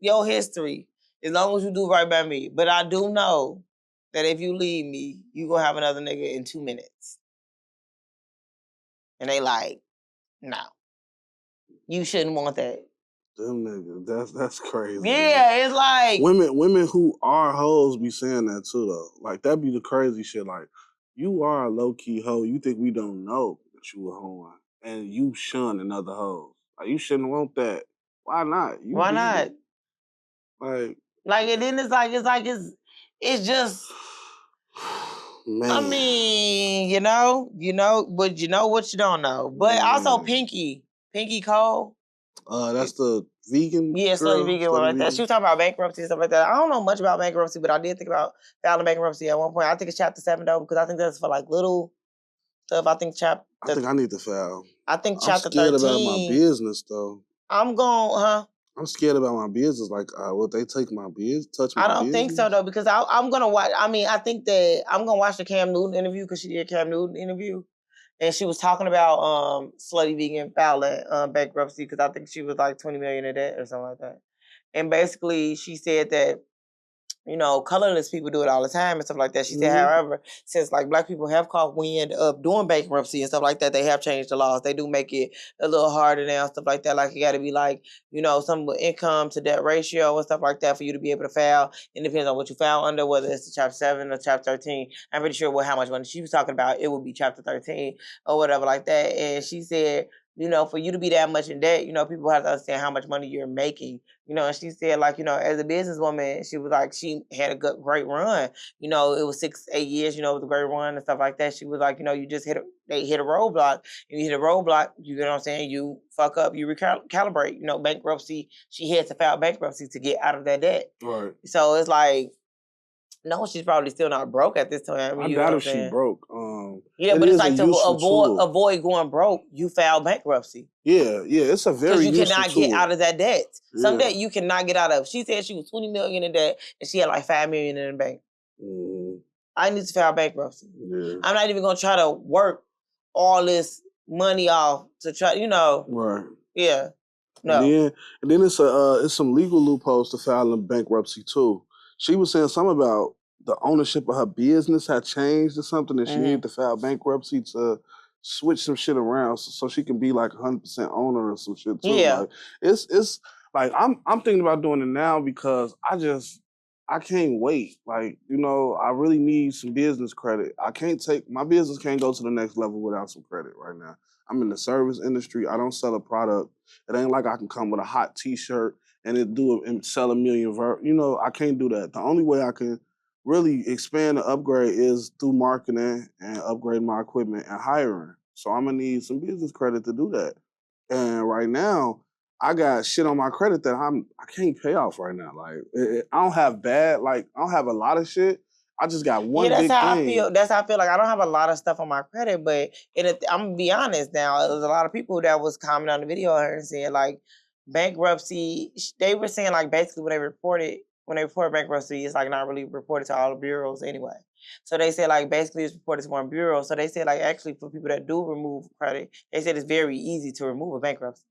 your history as long as you do right by me. But I do know that if you leave me, you gonna have another nigga in 2 minutes. And they like, no. You shouldn't want that. Them niggas, that's crazy. Yeah, it's like women who are hoes be saying that too though. Like that be the crazy shit. Like, you are a low-key hoe. You think we don't know that you a hoe and you shun another hoe. Like, you shouldn't want that. Why not? Why not? Like, and then it's just man. I mean, you know, but you know what you don't know. But also Pinky Cole. That's the vegan. Yeah, slutty vegan one like that. She was talking about bankruptcy and stuff like that. I don't know much about bankruptcy, but I did think about filing bankruptcy at one point. I think it's chapter 7 though, because I think that's for like little stuff. I think I need to file. I think chapter 13. I'm scared about my business though. I'm scared about my business. Like, would they take my business, touch my business? I don't think so though, because I'm gonna watch. I mean, I think that I'm gonna watch the Cam Newton interview because she did a Cam Newton interview. And she was talking about slutty vegan filing bankruptcy because I think she was like 20 million in debt or something like that. And basically, she said that, you know, colorless people do it all the time and stuff like that. She said, however, since like black people have caught wind of doing bankruptcy and stuff like that, they have changed the laws. They do make it a little harder now, stuff like that. Like, you got to be like, you know, some income to debt ratio and stuff like that for you to be able to file. It depends on what you file under, whether it's the chapter 7 or chapter 13. I'm pretty sure how much money she was talking about. It would be chapter 13 or whatever like that. And she said, you know, for you to be that much in debt, you know, people have to understand how much money you're making. You know, and she said, like, you know, as a businesswoman, she was like, she had a great run. You know, it was 6-8 years, you know, it was a great run and stuff like that. She was like, you know, you just they hit a roadblock. And you hit a roadblock, you know what I'm saying? You fuck up, you recalibrate. You know, bankruptcy, she had to file bankruptcy to get out of that debt. Right. So it's like, no, she's probably still not broke at this time. I doubt if she broke. Yeah, but it's like to avoid going broke, you file bankruptcy. Yeah, it's a very because you cannot tool. get out of that debt. Some debt you cannot get out of. She said she was 20 million in debt and she had like 5 million in the bank. I need to file bankruptcy. Yeah. I'm not even gonna try to work all this money off to try, you know. Right. Yeah. No. And then it's some legal loopholes to filing bankruptcy too. She was saying something about the ownership of her business had changed or something, and she needed to file bankruptcy to switch some shit around so she can be like 100% owner or some shit too. Yeah. Like, it's like I'm thinking about doing it now because I can't wait. Like, you know, I really need some business credit. My business can't go to the next level without some credit right now. I'm in the service industry. I don't sell a product. It ain't like I can come with a hot t-shirt and sell 1 million. You know, I can't do that. The only way I can really expand and upgrade is through marketing and upgrading my equipment and hiring. So I'm gonna need some business credit to do that. And right now, I got shit on my credit that I can't pay off right now. Like, I don't have a lot of shit. I just got one big thing. That's how I feel. Like, I don't have a lot of stuff on my credit, but I'm gonna be honest now. There's a lot of people that was commenting on the video and saying, like, bankruptcy, they were saying, like, basically when they reported when they report bankruptcy, it's like not really reported to all the bureaus anyway. So they said like basically it's reported to one bureau. So they said like actually for people that do remove credit, they said it's very easy to remove a bankruptcy.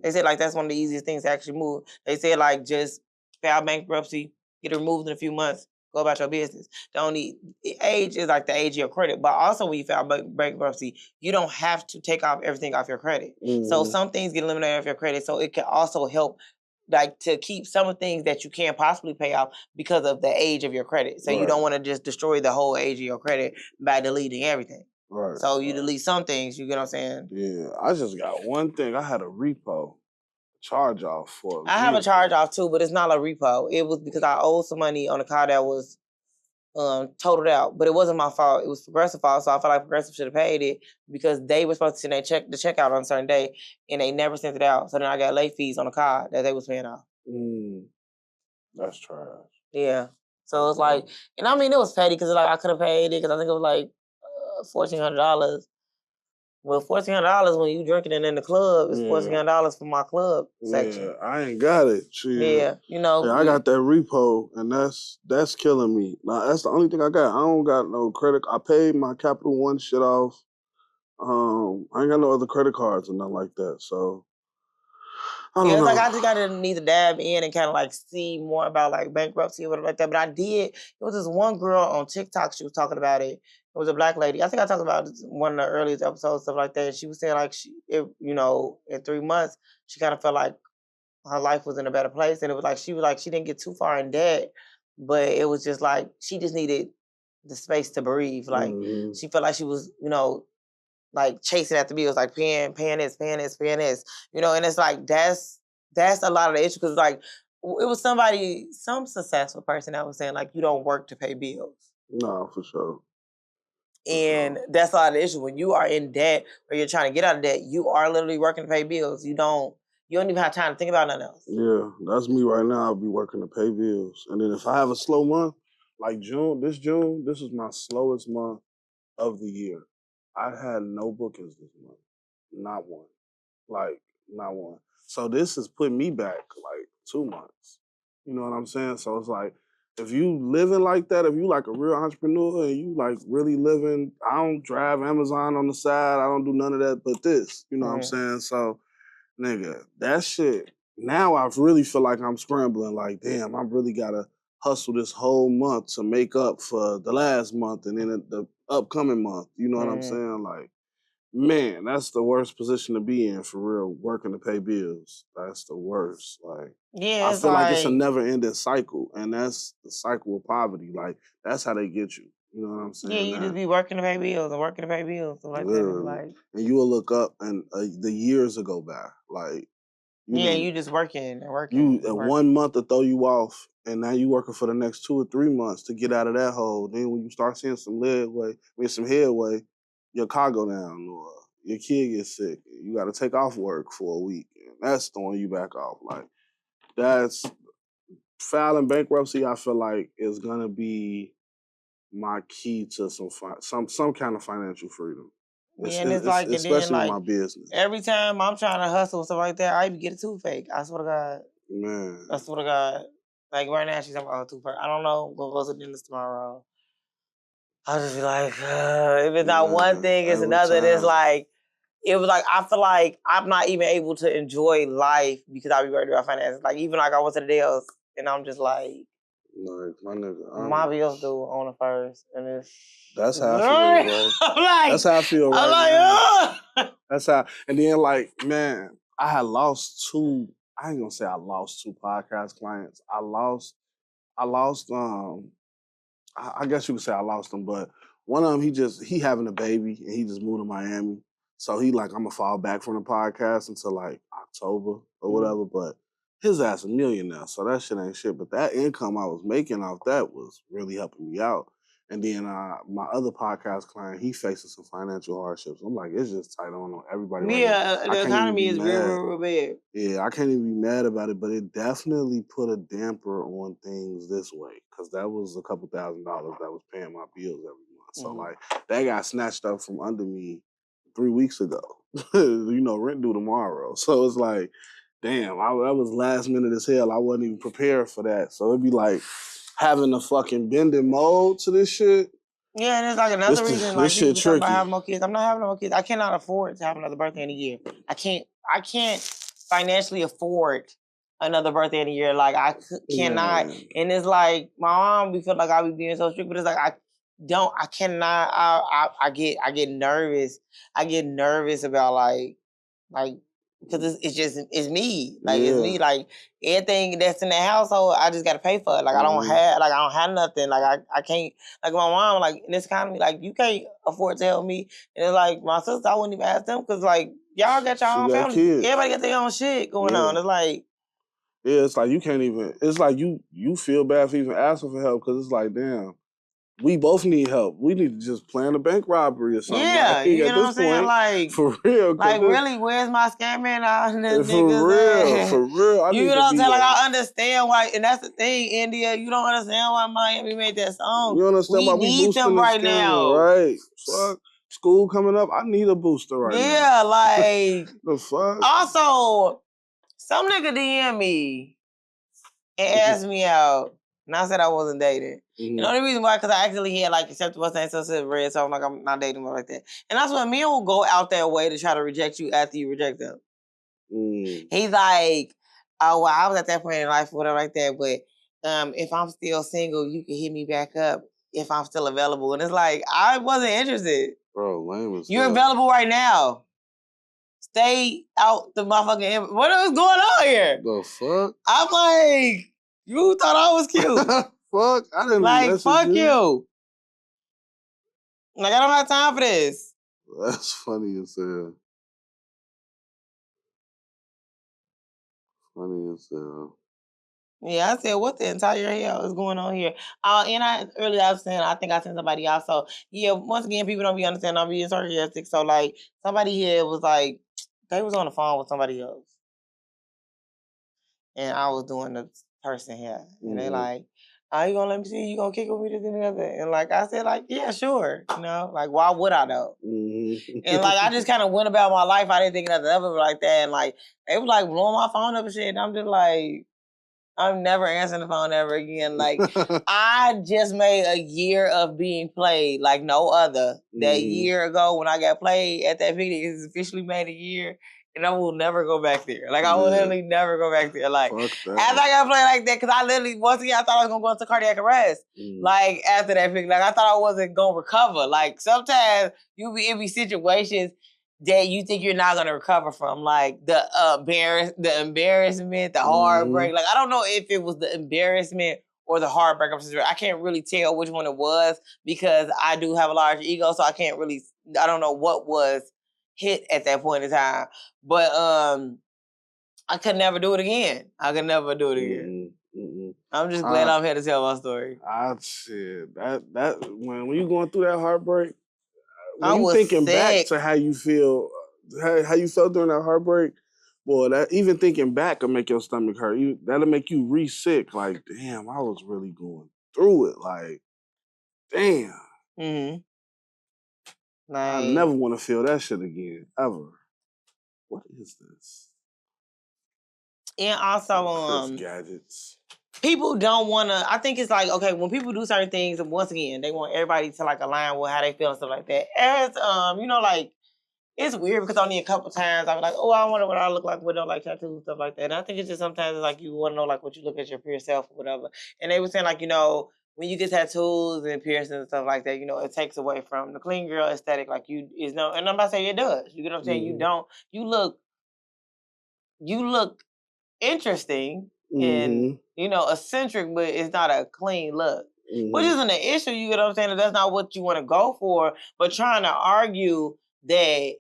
They said like that's one of the easiest things to actually move. They said like just file bankruptcy, get it removed in a few months, go about your business. The only age is like the age of your credit, but also when you file bankruptcy, you don't have to take off everything off your credit. So some things get eliminated off your credit, so it can also help like to keep some of the things that you can't possibly pay off because of the age of your credit. So you don't want to just destroy the whole age of your credit by deleting everything. Right. So you delete some things, you get what I'm saying? Yeah, I just got one thing. I had a repo charge off for. I have a charge off too, but it's not a repo. It was because I owed some money on a car that was totaled out, but it wasn't my fault. It was Progressive fault, so I felt like Progressive should have paid it because they were supposed to send the check out on a certain day, and they never sent it out. So then I got late fees on the car that they was paying off. That's trash. Yeah. So it's like, and I mean, it was petty because like I could have paid it because I think it was like $1,400. Well, $1,400 when you drinking it in the club is $1,400 for my club section. Yeah, I ain't got it. Yeah, you know. Yeah, I got that repo, and that's killing me. Now, that's the only thing I got. I don't got no credit. I paid my Capital One shit off. I ain't got no other credit cards or nothing like that. So I don't know. Like I just gotta need to dab in and kind of like see more about like bankruptcy or whatever like that. But I did. It was this one girl on TikTok. She was talking about it. It was a black lady. I think I talked about one of the earliest episodes, stuff like that. She was saying like in 3 months she kind of felt like her life was in a better place, and it was like she didn't get too far in debt, but it was just like she just needed the space to breathe. Like she felt like she was like chasing after bills, like paying this, and it's like that's a lot of the issue because like it was some successful person that was saying like you don't work to pay bills. No, for sure. And that's a lot of the issue when you are in debt or you're trying to get out of debt. You are literally working to pay bills. You don't even have time to think about nothing else. Yeah, that's me right now. I'll be working to pay bills, and then if I have a slow month, like June, this is my slowest month of the year. I had no bookings this month. Not one. Like, not one. So this has put me back like 2 months. You know what I'm saying? So it's like, if you living like that, if you like a real entrepreneur and you like really living, I don't drive Amazon on the side, I don't do none of that but this. You know what I'm saying? So, nigga, that shit, now I really feel like I'm scrambling. Like, damn, I really gotta hustle this whole month to make up for the last month and then the upcoming month. You know what I'm saying? Like, man, that's the worst position to be in for real, working to pay bills. That's the worst. Like, I feel like it's a never-ending cycle, and that's the cycle of poverty. Like, that's how they get you. You know what I'm saying? Yeah, you just be working to pay bills and working to pay bills. So like that, like, and you will look up and the years will go by. Like, you just working and working. 1 month to throw you off, and now you working for the next 2 or 3 months to get out of that hole. Then when you start seeing some headway, your car go down or your kid gets sick. You got to take off work for a week, and that's throwing you back off. Like, that's filing bankruptcy. I feel like is gonna be my key to some kind of financial freedom. Yeah, and it's like, especially in my business. Every time I'm trying to hustle and stuff like that, I even get a toothache. I swear to God. Man. I swear to God. Like right now, she's talking about a toothache. I don't know. I'm gonna go to the dentist tomorrow. I'll just be like, if it's not one thing, it's another. And it's like, it was like, I feel like I'm not even able to enjoy life because I be worried about finances. Like, even like I went to the Dells and I'm just like, my nigga, my bills due on the first. And it's... That's how I feel, bro. That's how I feel right now. That's how, and then like, man, I had lost two, I ain't gonna say I lost 2 podcast clients. I guess you could say I lost them, but one of them, he having a baby and he just moved to Miami. So he like, I'm gonna fall back from the podcast until like October or whatever, but his ass $1 million now, so that shit ain't shit. But that income I was making off that was really helping me out. And then my other podcast client, he faces some financial hardships. I'm like, it's just tight on everybody. Yeah, right now. The economy is real bad. Yeah, I can't even be mad about it, but it definitely put a damper on things this way because that was a couple $1,000s that was paying my bills every month. So like that got snatched up from under me 3 weeks ago. Rent due tomorrow. So it's like damn, that was last minute as hell. I wasn't even prepared for that. So it'd be like having a fucking bending mold to this shit. Yeah, and it's like another reason, like people shit talk about tricky. having more kids. I'm not having more kids. I cannot afford to have another birthday in a year. I can't financially afford another birthday in a year. Like I cannot. Man. And it's like my mom, we feel like I be being so strict, but it's like I cannot. I get nervous. I get nervous about like because it's me. Like it's me. Like everything that's in the household, I just gotta pay for it. Like I don't have nothing. Like I can't. Like my mom, like in this economy, like you can't afford to help me. And it's like my sister, I wouldn't even ask them because like y'all got your own family. Kids. Everybody got their own shit going on. It's like it's like you can't even. It's like you feel bad for even asking for help because it's like damn. We both need help. We need to just plan a bank robbery or something. Yeah, like, you know what I'm saying? Like, for real. Like, really, where's my scam man out in the niggas? For real. You know what I'm saying? Like, I understand why, and that's the thing, India. You don't understand why Miami made that song. You understand why we need them right now. Right. Fuck. School coming up, I need a booster right now. Yeah, like. The fuck? Also, some nigga DM me and asked me out. And I said I wasn't dating. You know the reason why? Because I actually had like accepted what's name, so said red, so I'm like, I'm not dating more like that. And that's when men will go out their way to try to reject you after you reject them. He's like, oh, well, I was at that point in life, whatever like that, but if I'm still single, you can hit me back up if I'm still available. And it's like, I wasn't interested. Bro, lame as You're available right now. Stay out the motherfucking... What is going on here? The fuck? I'm like... You thought I was cute. Fuck, I didn't like, fuck you. Like, I don't have time for this. That's funny as hell. Funny as hell. Yeah, I said, what the entire hell is going on here? And earlier I was saying, I think I sent somebody out. So, yeah, once again, people don't be understanding. I'm being sarcastic. So, like, somebody here was like, they was on the phone with somebody else. And I was doing the person here. And they like, are you gonna let me see? You gonna kick with me, this and the other? And like I said, like, yeah, sure. You know, like why would I though? And like I just kind of went about my life. I didn't think nothing of it like that. And like they was like blowing my phone up and shit. And I'm just like, I'm never answering the phone ever again. Like I just made a year of being played like no other. That year ago when I got played at that video, it's officially made a year. And I will never go back there. Like, I will literally never go back there. Like, after I got played like that, because I literally, once again, I thought I was going to go into cardiac arrest. Like, after that, like, I thought I wasn't going to recover. Like, sometimes it be situations that you think you're not going to recover from. Like, the embarrassment, the heartbreak. Like, I don't know if it was the embarrassment or the heartbreak. I can't really tell which one it was because I do have a large ego, so I don't know what was hit at that point in time. But I could never do it again. I could never do it again. I'm just glad I'm here to tell my story. Shit, that when you going through that heartbreak, when you thinking back to how you feel, how you felt during that heartbreak, boy, that even thinking back will make your stomach hurt. That'll make you re-sick. Like, damn, I was really going through it. Like, damn. I never want to feel that shit again, ever. What is this? And also, gadgets. People don't want to, I think it's like, okay, when people do certain things, once again, they want everybody to like align with how they feel and stuff like that. As, you know, like, it's weird because only a couple times I'm like, oh, I wonder what I look like with no like tattoos and stuff like that. And I think it's just sometimes it's like you want to know like what you look at your peer self or whatever. And they were saying like, you know, when you get tattoos and piercings and stuff like that, you know, it takes away from the clean girl aesthetic. Like and I'm not saying it does. You get what I'm saying? You look interesting and, you know, eccentric, but it's not a clean look. Which isn't an issue, you get what I'm saying? That's not what you want to go for, but trying to argue that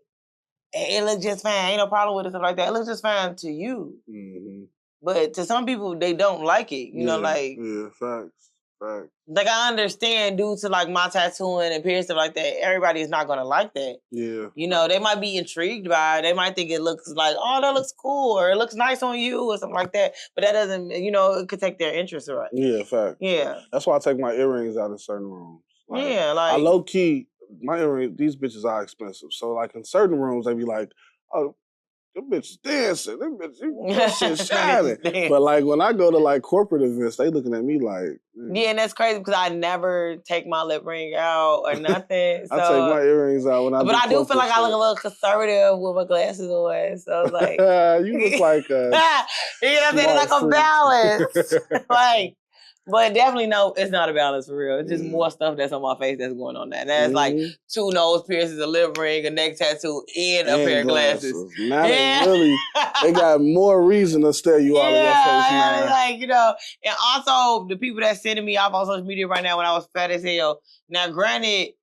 it looks just fine, ain't no problem with it, stuff like that. It looks just fine to you. But to some people, they don't like it. You know, like... Yeah, facts. Like, I understand due to, like, my tattooing and piercing stuff like that, everybody is not going to like that. Yeah. You know, they might be intrigued by it. They might think it looks like, oh, that looks cool, or it looks nice on you, or something like that. But that doesn't, you know, it could take their interest away. Yeah, fact. Yeah. That's why I take my earrings out in certain rooms. Like, yeah, like... I low-key, my earrings, these bitches are expensive. So, like, in certain rooms, they be like, oh, them bitches dancing. Them bitches, that shit shining. But like when I go to like corporate events, they looking at me like, yeah, and that's crazy because I never take my lip ring out or nothing. So, I take my earrings out when I. But I do feel like I look a little conservative with my glasses on. So it's like you look like you know what I'm saying? It's like a balance. Like. But definitely no, it's not a balance for real. It's just more stuff that's on my face that's going on there. And that's like 2 nose piercings, a lip ring, a neck tattoo, and a pair of glasses. Now they got more reason to stare you out of your face now. Like, you know, and also the people that's sending me off on social media right now when I was fat as hell. Now, granted,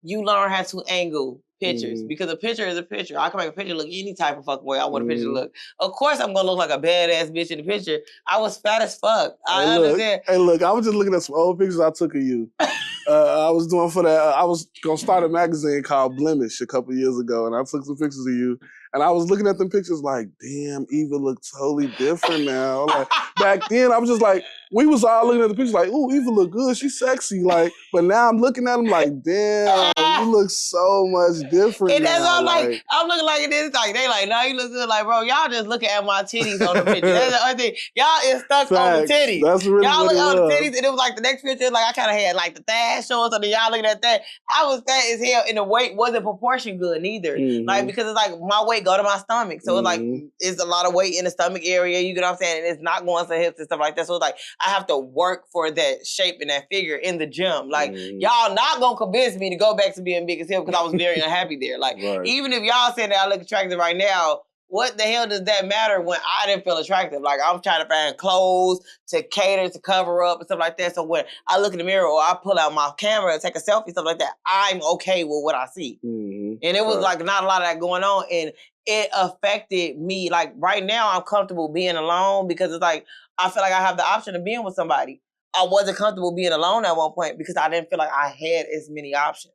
you learn how to angle pictures because a picture is a picture. I can make a picture look any type of fucking way I want a picture to look. Of course, I'm gonna look like a badass bitch in the picture. I was fat as fuck. I understand. Hey, look, I was just looking at some old pictures I took of you. I was doing for that. I was gonna start a magazine called Blemish a couple years ago, and I took some pictures of you. And I was looking at them pictures like, damn, Eva looked totally different now. Like back then, I was just like, we was all looking at the pictures like, ooh, Eva look good, she's sexy. Like, but now I'm looking at them like, damn, you look so much different. And that's now. all like, I'm looking like this. Like they like, nah, you look good. Like, bro, y'all just looking at my titties on the picture. That's the other thing. Y'all is stuck on the titties. That's really y'all look on the titties, and it was like the next picture, like I kind of had like the thigh showing, so then y'all looking at that. I was fat as hell, and the weight wasn't proportion good neither. Like because it's like my weight go to my stomach. So it's like, it's a lot of weight in the stomach area, you get what I'm saying? And it's not going to hips and stuff like that. So it's like, I have to work for that shape and that figure in the gym. Like, y'all not going to convince me to go back to being big as hell because I was very unhappy there. Like, even if y'all saying that I look attractive right now, what the hell does that matter when I didn't feel attractive? Like, I'm trying to find clothes to cater, to cover up and stuff like that. So when I look in the mirror or I pull out my camera and take a selfie, stuff like that, I'm okay with what I see. And it was like not a lot of that going on. And it affected me. Like right now, I'm comfortable being alone because it's like, I feel like I have the option of being with somebody. I wasn't comfortable being alone at one point because I didn't feel like I had as many options.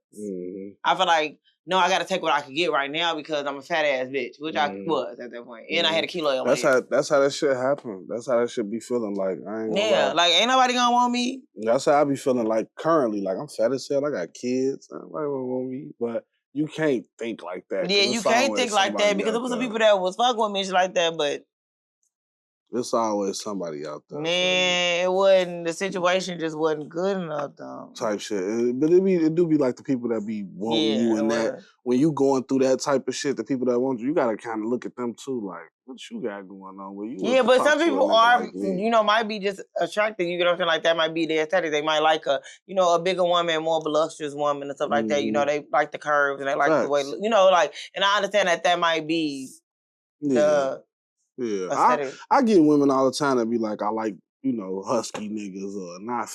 I feel like, no, I got to take what I can get right now because I'm a fat ass bitch, which I was at that point. And I had a kilo on my head. That's how that shit happened. That's how that shit be feeling like. I ain't gonna lie. Like ain't nobody gonna want me. That's how I be feeling like currently. Like I'm fat as hell. I got kids. Nobody gonna want me. But you can't think like that. Yeah, you can't think like that because there was some people that was fucking with me and shit like that, but it's always somebody out there. Man, it wasn't, the situation just wasn't good enough though. Type shit. But it do be like the people that be wanting you and that. When you going through that type of shit, the people that want you gotta kind of look at them too, like, what you got going on with you? Yeah, but some people are, like you know, might be just attracted. You get what I'm saying? Like that might be their aesthetic. They might like a, you know, a bigger woman, more voluptuous woman and stuff like that. You know, they like the curves and they like the way, you know, like, and I understand that might be the I get women all the time that be like, I like, you know, husky niggas or not,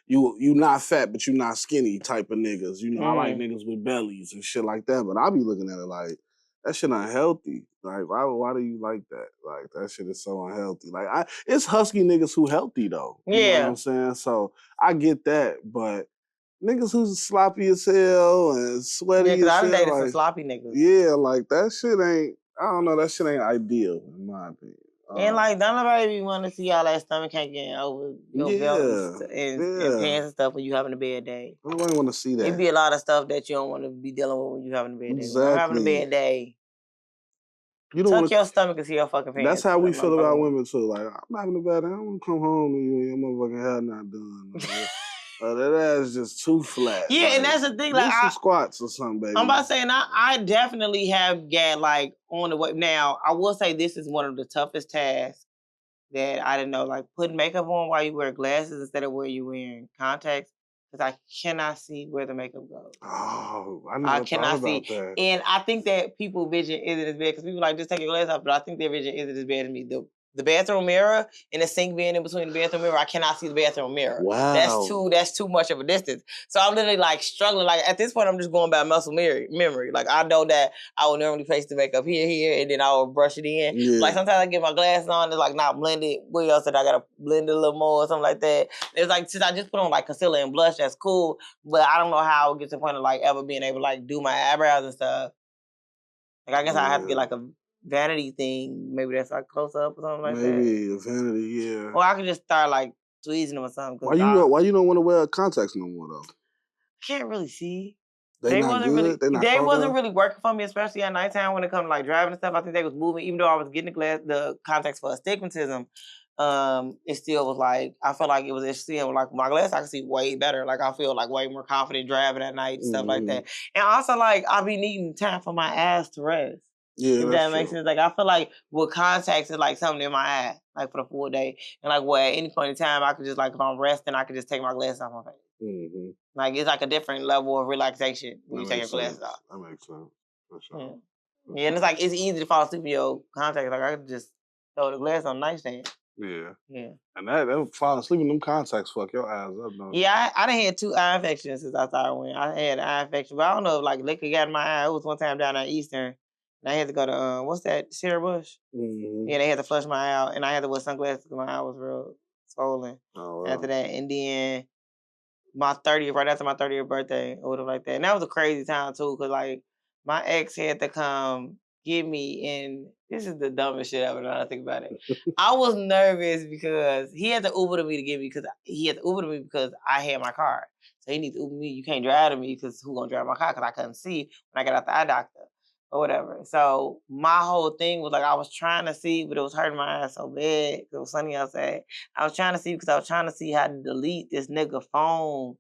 you not fat, but you not skinny type of niggas. You know, I like niggas with bellies and shit like that. But I be looking at it like, that shit unhealthy. Like, why do you like that? Like, that shit is so unhealthy. Like, it's husky niggas who healthy though. You know what I'm saying? So I get that, but niggas who's sloppy as hell and sweaty as hell. Yeah, because I dated some sloppy niggas. Yeah, like that shit ain't, I don't know, that shit ain't ideal, in my opinion. And like, don't nobody want to see all that stomach hanging over your belt and pants and stuff when you having a bad day. Nobody want to see that. It'd be a lot of stuff that you don't want to be dealing with when you having a bad day. Exactly. When you're having a bad day, you don't tuck your stomach into your fucking pants. That's how we feel about women too. Like, I'm having a bad day, I don't want to come home and your motherfucking hair not done. That ass just too flat. Yeah, like, and that's the thing. Like, some squats or something, baby. I'm about to say, I definitely have got like on the way. Now, I will say this is one of the toughest tasks that I didn't know. Like putting makeup on while you wear glasses instead of where you wearing contacts, because I cannot see where the makeup goes. Oh, I cannot see. That. And I think that people's vision isn't as bad because people like just take your glasses off, but I think their vision isn't as bad as me. The bathroom mirror and the sink being in between the bathroom mirror, I cannot see the bathroom mirror. Wow. That's too much of a distance. So I'm literally like struggling. Like at this point, I'm just going by muscle memory. Like I know that I will normally place the makeup here, and then I will brush it in. Yeah. Like sometimes I get my glasses on, it's like not blended. What else said I gotta blend it a little more or something like that. It's like since I just put on like concealer and blush, that's cool. But I don't know how I'll get to the point of like ever being able to like do my eyebrows and stuff. Like I guess I have to get like a vanity thing, maybe that's like close up or something like that. Maybe a vanity, yeah. Or I could just start like tweezing them or something. Why you don't want to wear contacts no more though? I can't really see. They not wasn't good? really. They not They so wasn't good? really working for me, especially at nighttime when it comes to like driving and stuff. I think they was moving, even though I was getting the contacts for astigmatism. It still was like I felt like it was still like my glass I could see way better. Like I feel like way more confident driving at night and stuff like that. And also like I be needing time for my eyes to rest. Yeah, if that makes sense. Like I feel like with contacts it's like something in my eye, like for the full day. And like at any point in time I could just like if I'm resting, I could just take my glasses off my face. Like it's like a different level of relaxation when you take your glasses off. That makes sense. For sure. Yeah, and it's like it's easy to fall asleep in your contacts. Like I could just throw the glass on the nightstand. Yeah. Yeah. And that falling asleep in them contacts fuck your eyes up, don't Yeah, I done had 2 eye infections since I started wearing. I had an eye infection, but I don't know if like liquor got in my eye. It was one time down at Eastern, and I had to go to what's that, Sierra Bush? Yeah, they had to flush my eye out, and I had to wear sunglasses because my eye was real swollen after that. And then my 30th, right after my 30th birthday, or whatever like that. And that was a crazy time too, because like my ex had to come get me, and this is the dumbest shit ever now that I think about it. I was nervous because he had to Uber to me to get me because I had my car. So he needs to Uber me. You can't drive to me because who gonna drive my car? Because I couldn't see when I got out the eye doctor or whatever. So my whole thing was like I was trying to see, but it was hurting my eyes so bad because it was sunny outside. I was trying to see because I was trying to see how to delete this nigga phone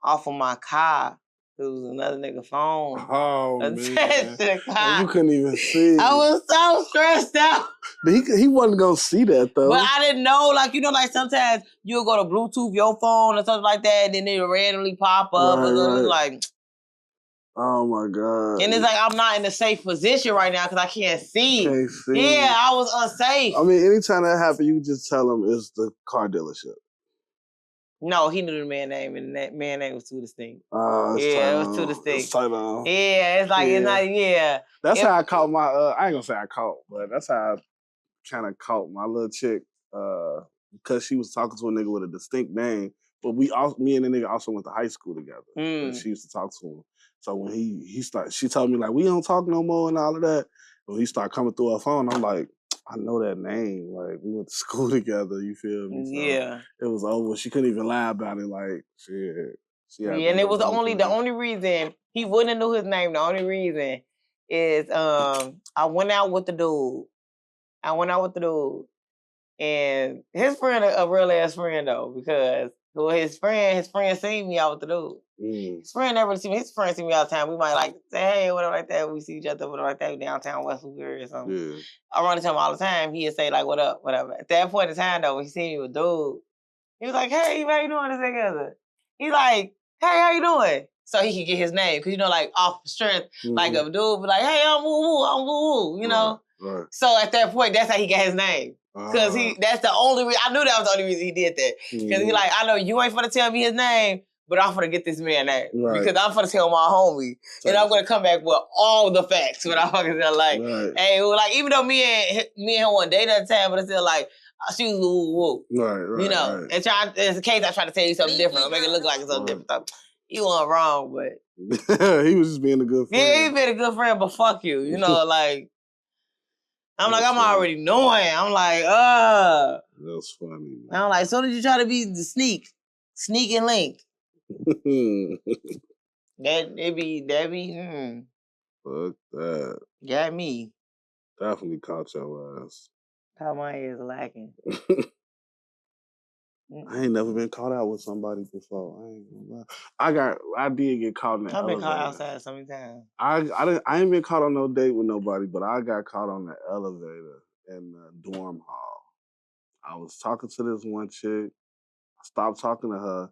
off of my car. It was another nigga phone. Oh, man. To the car. And you couldn't even see. I was so stressed out. But he wasn't going to see that, though. But I didn't know, like, you know, like sometimes you'll go to Bluetooth your phone or something like that, and then it'll randomly pop up. Right. Like, oh, my God. And it's like I'm not in a safe position right now because I can't see. Yeah, I was unsafe. I mean, anytime that happened, you just tell him it's the car dealership. No, he knew the man name, and that man name was too distinct. It was too distinct. It's tight on. Yeah, it's like, it's not, That's how I caught my, I ain't gonna say I caught, but that's how I kind of caught my little chick, because she was talking to a nigga with a distinct name, but me and the nigga also went to high school together, and she used to talk to him. So when he started, she told me like, we don't talk no more and all of that. When he started coming through her phone, I'm like, I know that name. Like, we went to school together, you feel me? So it was over. She couldn't even lie about it. Like, shit. And it was the only reason he wouldn't have knew his name. The only reason is I went out with the dude. And his friend, a real ass friend though, because his friend seen me out with the dude. His friend never see me. His friend see me all the time. We might like say, hey, whatever like that. We see each other, whatever like that, downtown Westwood or something. I run into him all the time. He'd say like, what up, whatever. At that point in time though, when he seen me with dude, he was like, hey, how you doing this together? He's like, hey, how you doing? So he could get his name. Cause you know, like off strength, like a dude be like, hey, I'm woo, you know? Right. So at that point, that's how he got his name. Cause that's the only reason, I knew that was the only reason he did that. Cause he like, I know you ain't finna tell me his name, but I'm finna get this man name. Right. Because I'm finna tell my homie. And I'm gonna come back with all the facts when I fucking tell like, hey, like even though me and him one date at the time, but it's still like, she was woo. Right. You know, and in the case I try to tell you something different, or make it look like it's something different. So, you weren't wrong, but he was just being a good friend. Yeah, he been a good friend, but fuck you. You know, like I'm like, I'm already knowing. I'm like, That's funny. I'm like, so did you try to be the sneak and link? that be. Fuck that. Got me. Definitely caught your ass. How my ass lacking. I ain't never been caught out with somebody before. I ain't gonna lie. I did get caught in the elevator. I've been caught outside so many times. I ain't been caught on no date with nobody, but I got caught on the elevator in the dorm hall. I was talking to this one chick. I stopped talking to her,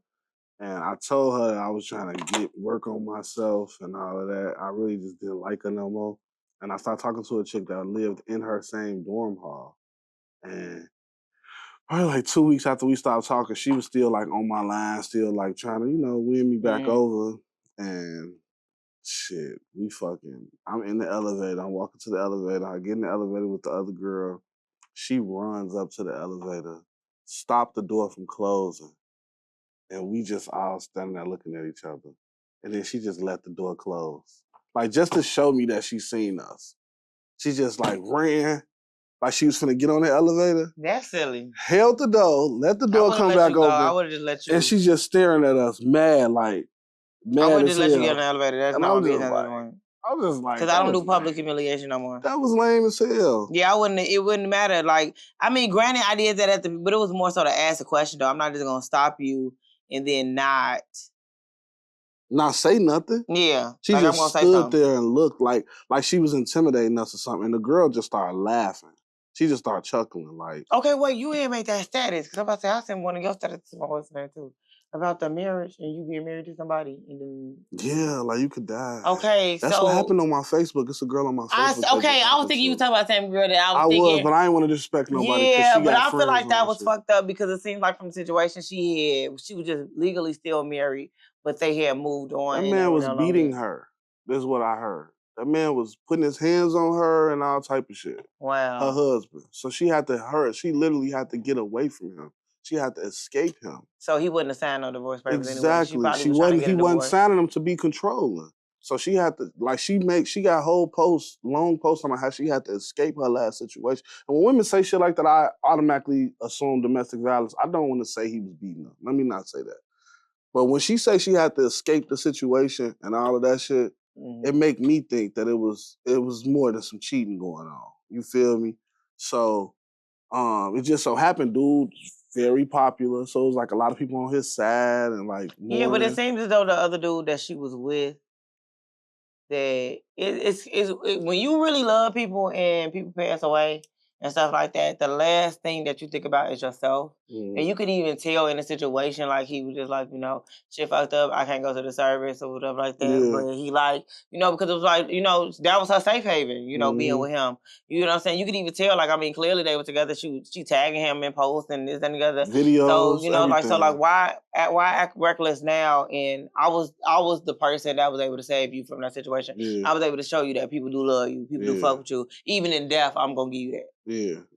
and I told her I was trying to work on myself and all of that. I really just didn't like her no more. And I started talking to a chick that lived in her same dorm hall. And probably like 2 weeks after we stopped talking, she was still like on my line, still like trying to, win me back over. And shit, I'm in the elevator. I'm walking to the elevator. I get in the elevator with the other girl. She runs up to the elevator, stopped the door from closing. And we just all standing there looking at each other. And then she just let the door close. Like just to show me that she seen us. She just like ran. Like she was finna get on the elevator. That's silly. Held the door, let the door come back open. I would have just let you. And she's just staring at us, mad, like, mad would as just let you hell. get in the elevator. That's And not I'm my just business like, anymore. I'm just like, Because I don't do public humiliation no more. That was lame as hell. Yeah, it wouldn't matter. Like, I mean, granted, I did that but it was more so to ask a question, though. I'm not just going to stop you and then not say nothing. Yeah. She like, just stood there and looked like she was intimidating us or something. And the girl just started laughing. She just started chuckling. Like, okay, wait, you ain't make that status. Because I'm about to say, I sent one of your status to my husband, too. About the marriage and you being married to somebody. And then... Yeah, like you could die. Okay, That's what happened on my Facebook. It's a girl on my Facebook. I was thinking you were talking about the same girl that I was thinking. But I didn't want to disrespect nobody. Yeah, she but got I feel like that was shit. fucked up because it seemed like from the situation she was just legally still married, but they had moved on. That man was beating her. This is what I heard. That man was putting his hands on her and all type of shit. Wow. Her husband. So she literally had to get away from him. She had to escape him. So he wouldn't have signed no divorce papers exactly. anyway. He wasn't signing them to be controlling. So she had to, she got whole posts, long posts on how she had to escape her last situation. And when women say shit like that, I automatically assume domestic violence. I don't want to say he was beating her. Let me not say that. But when she say she had to escape the situation and all of that shit, it make me think that it was more than some cheating going on. You feel me? So it just so happened, dude, very popular. So it was like a lot of people on his side and like mourning. Yeah, but it seems as though the other dude that she was with, that it's when you really love people and people pass away and stuff like that, the last thing that you think about is yourself. And you could even tell in a situation like he was just like, shit fucked up, I can't go to the service or whatever like that. Yeah. But he like, because it was like, that was her safe haven, being with him. You know what I'm saying? You could even tell, like, I mean, clearly they were together. She tagging him in posts and this and the other. Videos, so why act reckless now? And I was the person that was able to save you from that situation. Yeah. I was able to show you that people do love you, people do fuck with you. Even in death, I'm gonna give you that.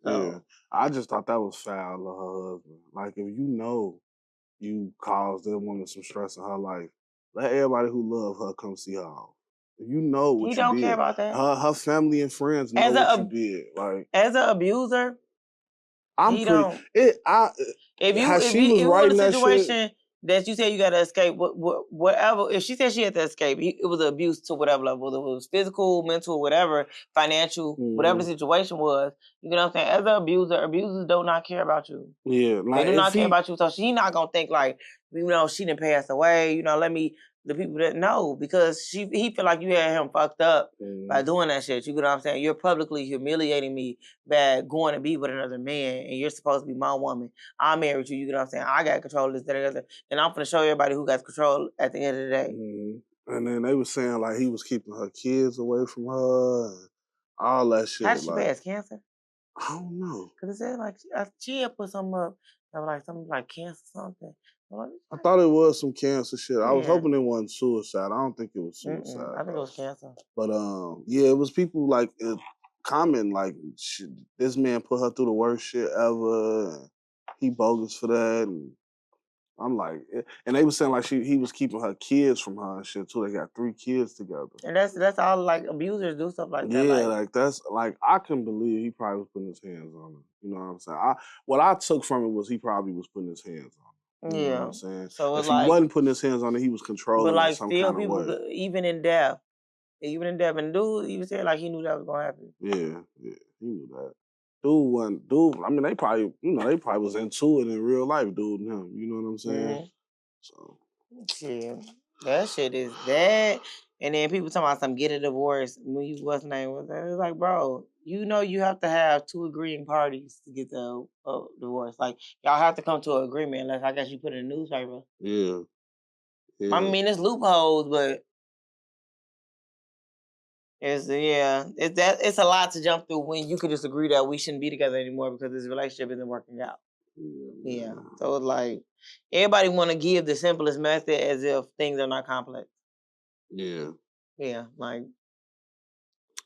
Yeah. I just thought that was foul of her husband. Like, if you caused that woman some stress in her life, let everybody who love her come see her off. If you know what you did. He don't care about that. Her family and friends know what you did. Like, as an abuser, he don't. If you were in a situation that you said you got to escape, whatever. If she said she had to escape, it was abuse to whatever level. Whether it was physical, mental, whatever, financial, whatever the situation was. You know what I'm saying? As an abuser, abusers do not care about you. Yeah, like, they do not care about you. So she not gonna think like, she didn't pass away. The people that know, because he feel like you had him fucked up by doing that shit. You know what I'm saying? You're publicly humiliating me by going to be with another man, and you're supposed to be my woman. I'm married to you. You know what I'm saying? I got control of this, that, and other. And I'm gonna show everybody who got control at the end of the day. And then they were saying like he was keeping her kids away from her, and all that shit. How did she pass cancer? I don't know. Cause it said like she had put something up, like something like cancer something. I thought it was some cancer shit. Yeah. I was hoping it wasn't suicide. I don't think it was suicide. I think it was cancer. But it was people like commenting like, this man put her through the worst shit ever. And he bogus for that. And I'm like, and they were saying like he was keeping her kids from her and shit too. They got 3 kids together. And that's all, like, abusers do stuff like that. Yeah, like that's like, I couldn't believe he probably was putting his hands on her. You know what I'm saying? What I took from it was he probably was putting his hands on her. You know what I'm saying? So if he wasn't putting his hands on it, he was controlling it some kind of way. But like, still, people, even in death, and dude even said like he knew that was gonna happen. Yeah, he knew that. Dude. I mean, they probably was into it in real life, dude and him. You know what I'm saying? So, yeah, that shit is that. And then people talking about some get a divorce. What's the name was that? It's like, bro, you have to have 2 agreeing parties to get the divorce. Like, y'all have to come to an agreement, unless I guess you put it in the newspaper. Yeah. I mean, it's loopholes, but it's a lot to jump through when you could just agree that we shouldn't be together anymore because this relationship isn't working out. Yeah. So it's like everybody want to give the simplest method as if things are not complex. Yeah. Yeah, like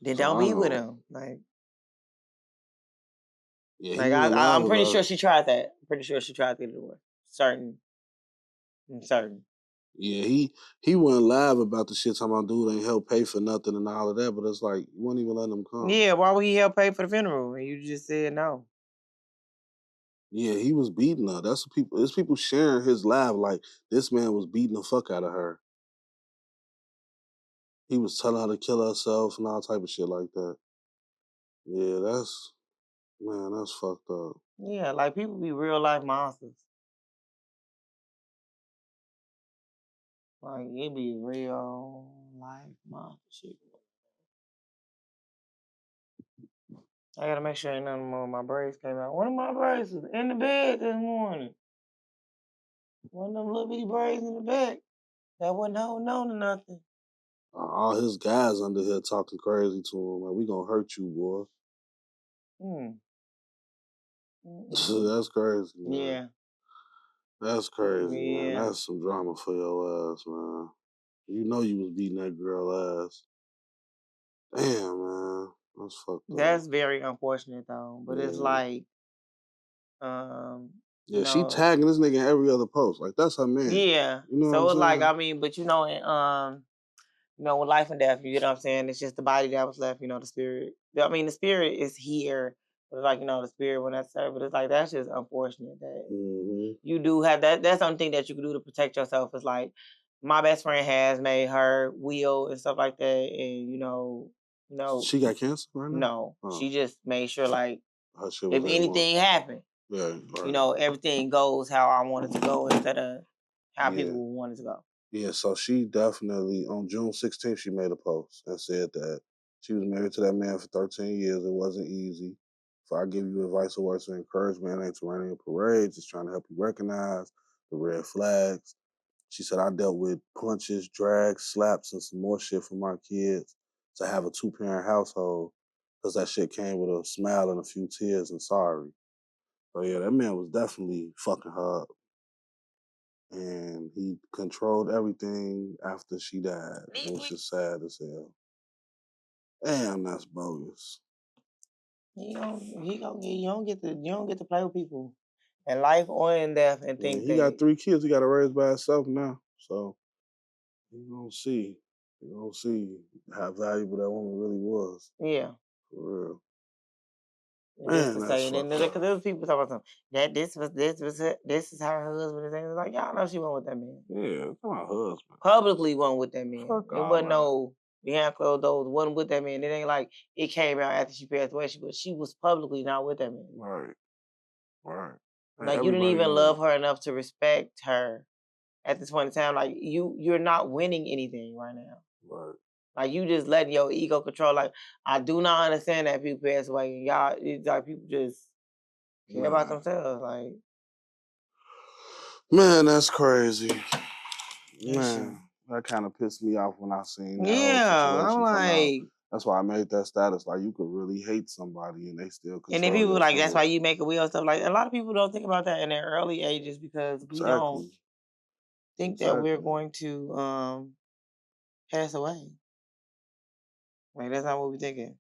then don't be with him. Like, I'm pretty sure she tried that. I'm pretty sure she tried to get divorce. Certain. Yeah, he went live about the shit talking about dude ain't help pay for nothing and all of that, but it's like you wouldn't even let him come. Yeah, why would he help pay for the funeral? And you just said no. Yeah, he was beating her. That's what people. There's people sharing his live like this man was beating the fuck out of her. He was telling her to kill herself and all type of shit like that. Yeah, that's fucked up. Yeah, like people be real life monsters. Like it be real life monster shit. I gotta make sure ain't nothing more. My braids came out. One of my braids was in the bed this morning. One of them little bitty braids in the back. That wasn't holding on to nothing. All his guys under here talking crazy to him. Like, we gonna hurt you, boy. That's crazy, man. Yeah. That's crazy, Yeah. man. That's some drama for your ass, man. You know you was beating that girl ass. Damn, man. That's fucked up. That's very unfortunate though. But it's like, yeah, she tagging this nigga in every other post. Like, that's her man. Yeah. You know so what it's I'm like, saying? I mean, but with life and death, you know what I'm saying? It's just the body that was left, the spirit. I mean, the spirit is here. But it's like, the spirit when that's there. But it's like, that's just unfortunate that you do have that. That's something that you can do to protect yourself. It's like, my best friend has made her will and stuff like that. And, she got cancer right now? No. She just made sure, like, if like anything happened, everything goes how I want it to go instead of how people want it to go. Yeah, so she definitely, on June 16th, she made a post and said that she was married to that man for 13 years. It wasn't easy. If I give you advice or words of encouragement, it ain't to run in your parades. Just trying to help you recognize the red flags. She said, I dealt with punches, drags, slaps, and some more shit from my kids to have a 2-parent household because that shit came with a smile and a few tears and sorry. So yeah, that man was definitely fucking her up. And he controlled everything after she died. It's just sad as hell. Damn, that's bogus. You don't get to play with people in life or in death and think he got 3 kids he got to raise by himself now. So you gonna see how valuable that woman really was. Yeah, for real. Man, that's and then because there's people talking about something that this is her husband. And like, y'all know she went with that man. Yeah, it's my husband. Publicly went with that man. It wasn't no behind closed doors. Wasn't with that man. It ain't like it came out after she passed away. She was publicly not with that man. Right. Like you didn't even love her enough to respect her at this point in time. Like you're not winning anything right now. Right. Like you just letting your ego control. Like I do not understand that people pass away and y'all. It's like people just care about themselves. Like man, that's crazy. Man, that kind of pissed me off when I seen that whole situation. I'm like, that's why I made that status. Like you could really hate somebody and they still control. And then people like that's why you make a will and stuff. Like a lot of people don't think about that in their early ages because we don't think that we're going to pass away. Like that's not what we're thinking.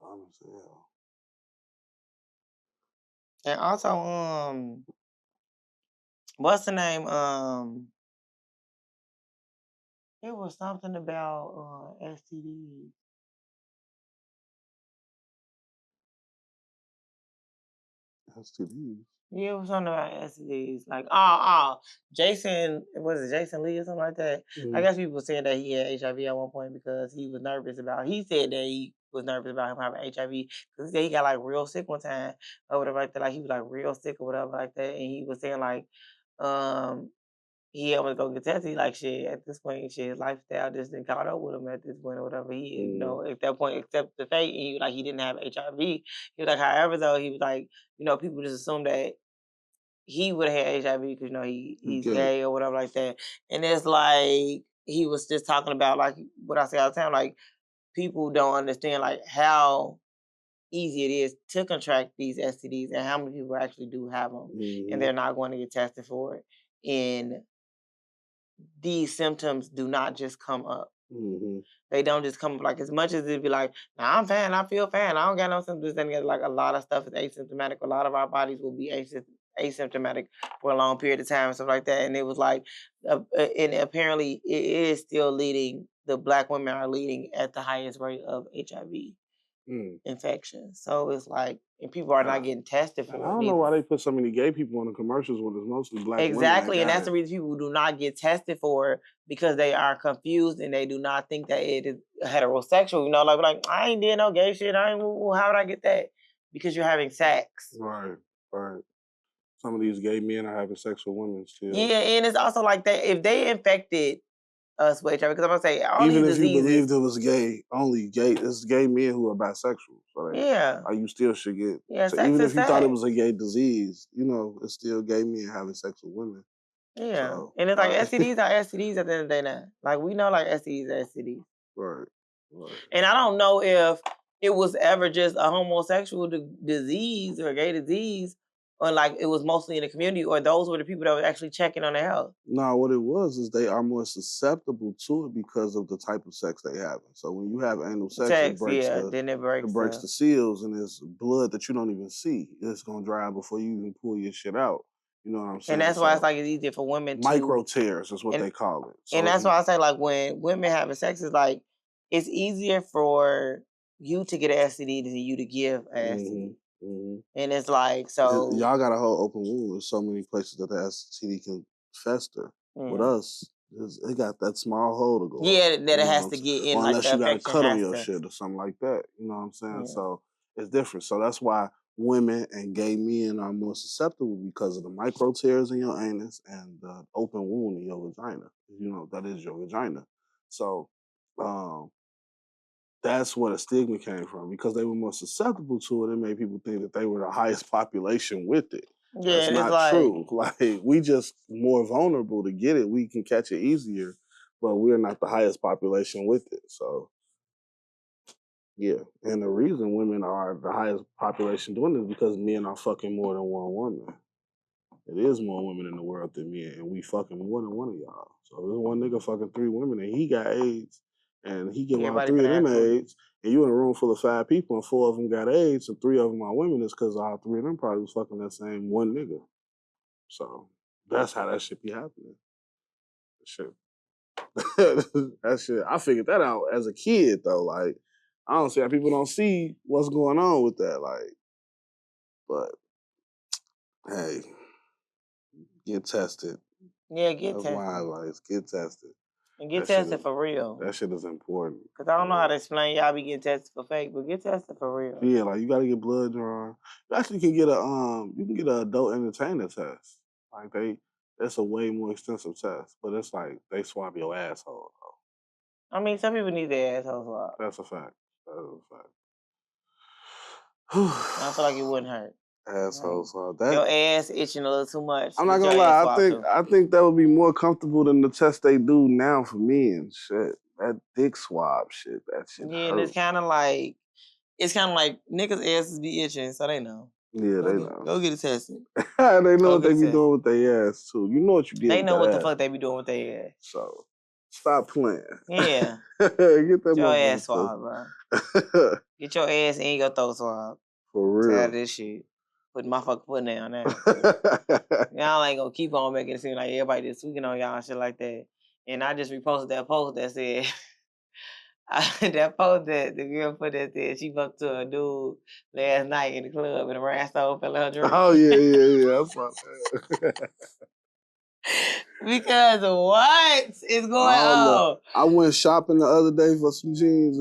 Honestly, And also, what's the name? It was something about STDs. STDs. Yeah, it was something about STDs. Like, Jason, was it Jason Lee or something like that? I guess people saying that he had HIV at one point because he was nervous about. He said that he was nervous about him having HIV because he said he got like real sick one time or whatever like that. Like he was like real sick or whatever like that, and he was saying like, he had to go get tested. He like shit at this point, shit, his lifestyle just didn't caught up with him at this point or whatever. He, at that point, accept the fate, and he like he didn't have HIV. He was like, however though, he was like, people just assume that he would have had HIV because he's gay or whatever like that. And it's like he was just talking about like what I say all the time, like people don't understand like how easy it is to contract these STDs and how many people actually do have them and they're not going to get tested for it. And these symptoms do not just come up. They don't just come up like as much as it'd be like, nah, I'm fine, I feel fine, I don't got no symptoms. Then like a lot of stuff is asymptomatic. A lot of our bodies will be asymptomatic for a long period of time and stuff like that. And it was like, and apparently it is still leading. The Black women are leading at the highest rate of HIV infections. So it's like, and people are not getting tested for it. I don't know why they put so many gay people on the commercials when it's mostly black women. Exactly, and that's the reason people do not get tested for it, because they are confused and they do not think that it is heterosexual. You know, like I ain't did no gay shit. How would I get that? Because you're having sex. Right. Some of these gay men are having sex with women still. Yeah, and it's also like that if they infected us with HIV, because I'm gonna say all even these if diseases, you believed it was gay, it's gay men who are bisexual. So you still should get. Yeah, so even if you thought it was a gay disease, you know, it's still gay men having sex with women. Yeah, so, and it's like STDs are STDs at the end of the day now. Like we know, like STDs are STDs. Right. And I don't know if it was ever just a homosexual disease or a gay disease, or like it was mostly in the community, or those were the people that were actually checking on their health. No, what it was is they are more susceptible to it because of the type of sex they have. So when you have anal sex, it breaks the seals, and there's blood that you don't even see. It's gonna dry before you even pull your shit out. You know what I'm saying? And that's why it's like it's easier for women to micro tears is what they call it. So and that's why I say like when women having sex, is like it's easier for you to get an STD than you to give an STD. And it's like, so y'all got a whole open wound. There's so many places that the STD can fester. With us, it got that small hole to go. Yeah, that it has to get in. Or unless you got a cut on your shit or something like that. You know what I'm saying? Yeah. So it's different. So that's why women and gay men are more susceptible, because of the micro tears in your anus and the open wound in your vagina. You know, that is your vagina. So that's where the stigma came from, because they were more susceptible to it. It made people think that they were the highest population with it. Yeah, that's not true. Like, we just more vulnerable to get it. We can catch it easier, but we're not the highest population with it. So, yeah. And the reason women are the highest population doing it is because men are fucking more than one woman. It is more women in the world than men, and we fucking more than one of y'all. So there's one nigga fucking 3 women, and he got AIDS, and he give all 3 of them AIDS, and you in a room full of 5 people, and 4 of them got AIDS, and 3 of them are women. It's because all 3 of them probably was fucking that same one nigga. So that's how that shit be happening. That shit. I figured that out as a kid, though. Like, I don't see how people don't see what's going on with that. Like, but hey, get tested. Yeah, get tested. That's my advice. Get tested. And get tested for real. That shit is important. Because I don't know how to explain y'all be getting tested for fake, but get tested for real. Yeah, like you gotta get blood drawn. You actually can get an adult entertainer test. Like that's a way more extensive test. But it's like they swab your asshole though. I mean, some people need their asshole swabbed. That's a fact. That is a fact. I feel like it wouldn't hurt. Asshole swab. Your ass itching a little too much. I'm not gonna lie. I think that would be more comfortable than the test they do now for men. Shit, that dick swab shit. That shit. Yeah, and it's kind of like niggas' asses be itching, so they know. Yeah, they know. Go get it tested. They know what they be doing with their ass too. You know what you did. They know what the fuck they be doing with their ass. So stop playing. Yeah. Get that your ass swab, bro. Get your ass and your throat swab. For real. Tired of this shit. Put my fucking foot down now. Y'all ain't gonna keep on making it seem like everybody just tweaking on y'all and shit like that. And I just reposted that post that said, that post that the girl put that said she fucked to a dude last night in the club and the rat stove fell in her drink. Oh, yeah. I saw that. Because what is going on? I went shopping the other day for some jeans.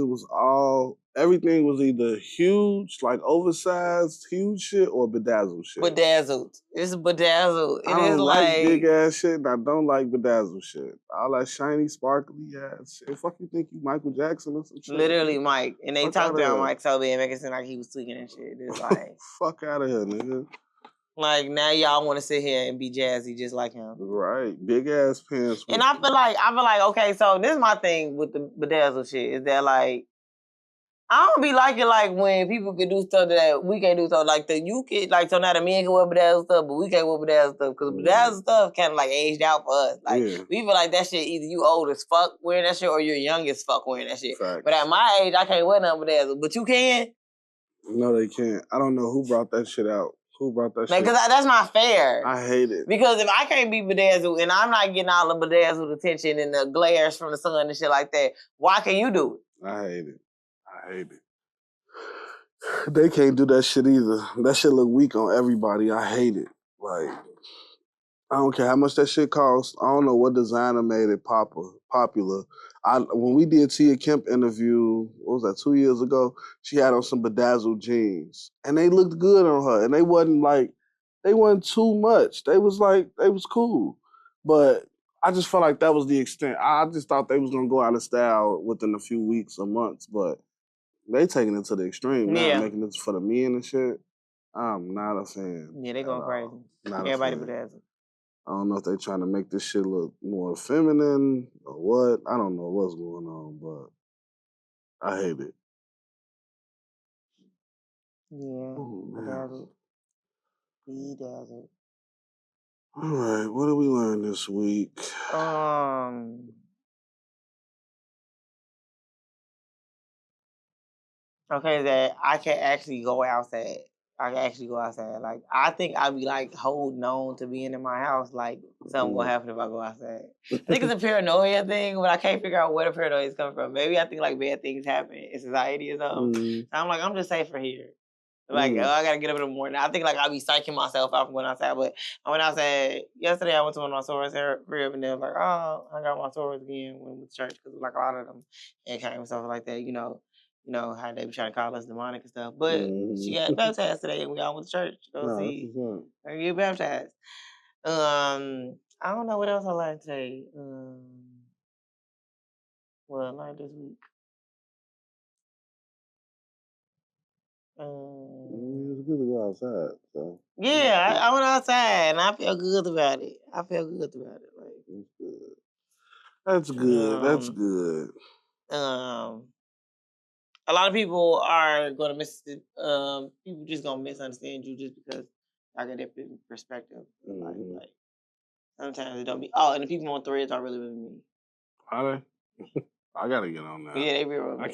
Everything was either huge, like oversized, huge shit, or bedazzled shit. Bedazzled. It's bedazzled. I don't like big ass shit, and I don't like bedazzled shit. All that shiny, sparkly ass shit. Fuck you think you Michael Jackson or some shit? Literally, Mike. And they talked about Mike so bad, making it seem like he was tweaking and shit. It's like, fuck out of here, nigga. Like, now y'all want to sit here and be jazzy just like him. Right. Big ass pants. And I feel like, okay, so this is my thing with the bedazzle shit, is that like, I don't be liking like when people can do stuff that we can't do stuff like that. You can like, so now the men can wear bedazzle stuff, but we can't wear bedazzle stuff because bedazzle stuff kind of like aged out for us. Like we feel like that shit, either you old as fuck wearing that shit or you're young as fuck wearing that shit. Facts. But at my age, I can't wear nothing bedazzle, but you can. No, they can't. I don't know who brought that shit out. Who brought that shit? Because that's not fair. I hate it. Because if I can't be bedazzled and I'm not getting all the bedazzled attention and the glares from the sun and shit like that, why can you do it? I hate it. They can't do that shit either. That shit look weak on everybody. I hate it. Like, I don't care how much that shit costs. I don't know what designer made it popular. When we did Tia Kemp interview, what was that, 2 years ago? She had on some bedazzled jeans, and they looked good on her. And they wasn't too much. They was cool. But I just felt like that was the extent. I just thought they was gonna go out of style within a few weeks or months, but they taking it to the extreme now, making it for the men and shit. I'm not a fan. Yeah, they going crazy. Not Everybody a fan. bedazzled. I don't know if they trying to make this shit look more feminine or what. I don't know what's going on, but I hate it. Yeah, bedazzled. Bedazzled. All right, what did we learn this week? Okay, that I can actually go outside. Like, I think I'd be like holding on to being in my house. Like, something gonna happen if I go outside. I think it's a paranoia thing, but I can't figure out where the paranoia is coming from. Maybe I think like bad things happen. It's anxiety or something. So I'm like, I'm just safer here. Like, I gotta get up in the morning. I think like I'll be psyching myself out from going outside. But I went outside yesterday. I went to one of my stores crib, and they was like, "Oh, I got my stores again." When with church, because like a lot of them and came and stuff like that. You know how they be trying to call us demonic and stuff. But she got baptized today, and we all went to church to go see her get baptized. I don't know what else I learned today. What I learned this week. It's good to go outside, so. Yeah, I went outside and I feel good about it. Like, That's good. That's good. A lot of people are gonna people just gonna misunderstand you just because I got different perspective. Like sometimes it don't be. Oh, and the people on threads are really with me. Are they? I gotta get on that. Yeah, they be with me. I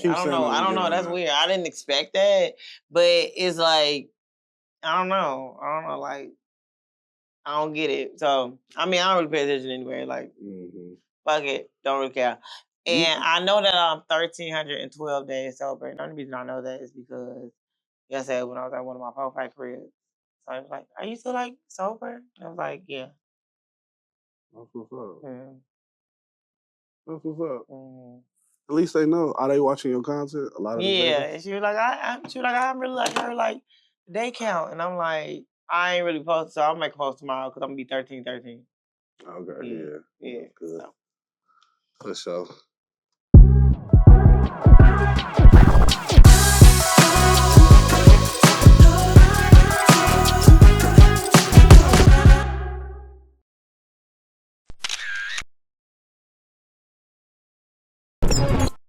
don't know. That's weird. I didn't expect that, but it's like I don't know. Like I don't get it. So I mean, I don't really pay attention anyway. Like fuck it, don't really care. And I know that I'm 1,312 days sober. And the only reason I know that is because yesterday when I was at one of my profile cribs, so I was like, "Are you still like sober?" And I was like, "Yeah." That's what's up. Yeah. That's what's up. At least they know. Are they watching your content? A lot of them. Yeah, and she was like, "I'm really like her like day count," and I'm like, "I ain't really posted, so I'll make a post tomorrow because I'm gonna be 1313." Okay, yeah. Yeah. Good. So. For sure.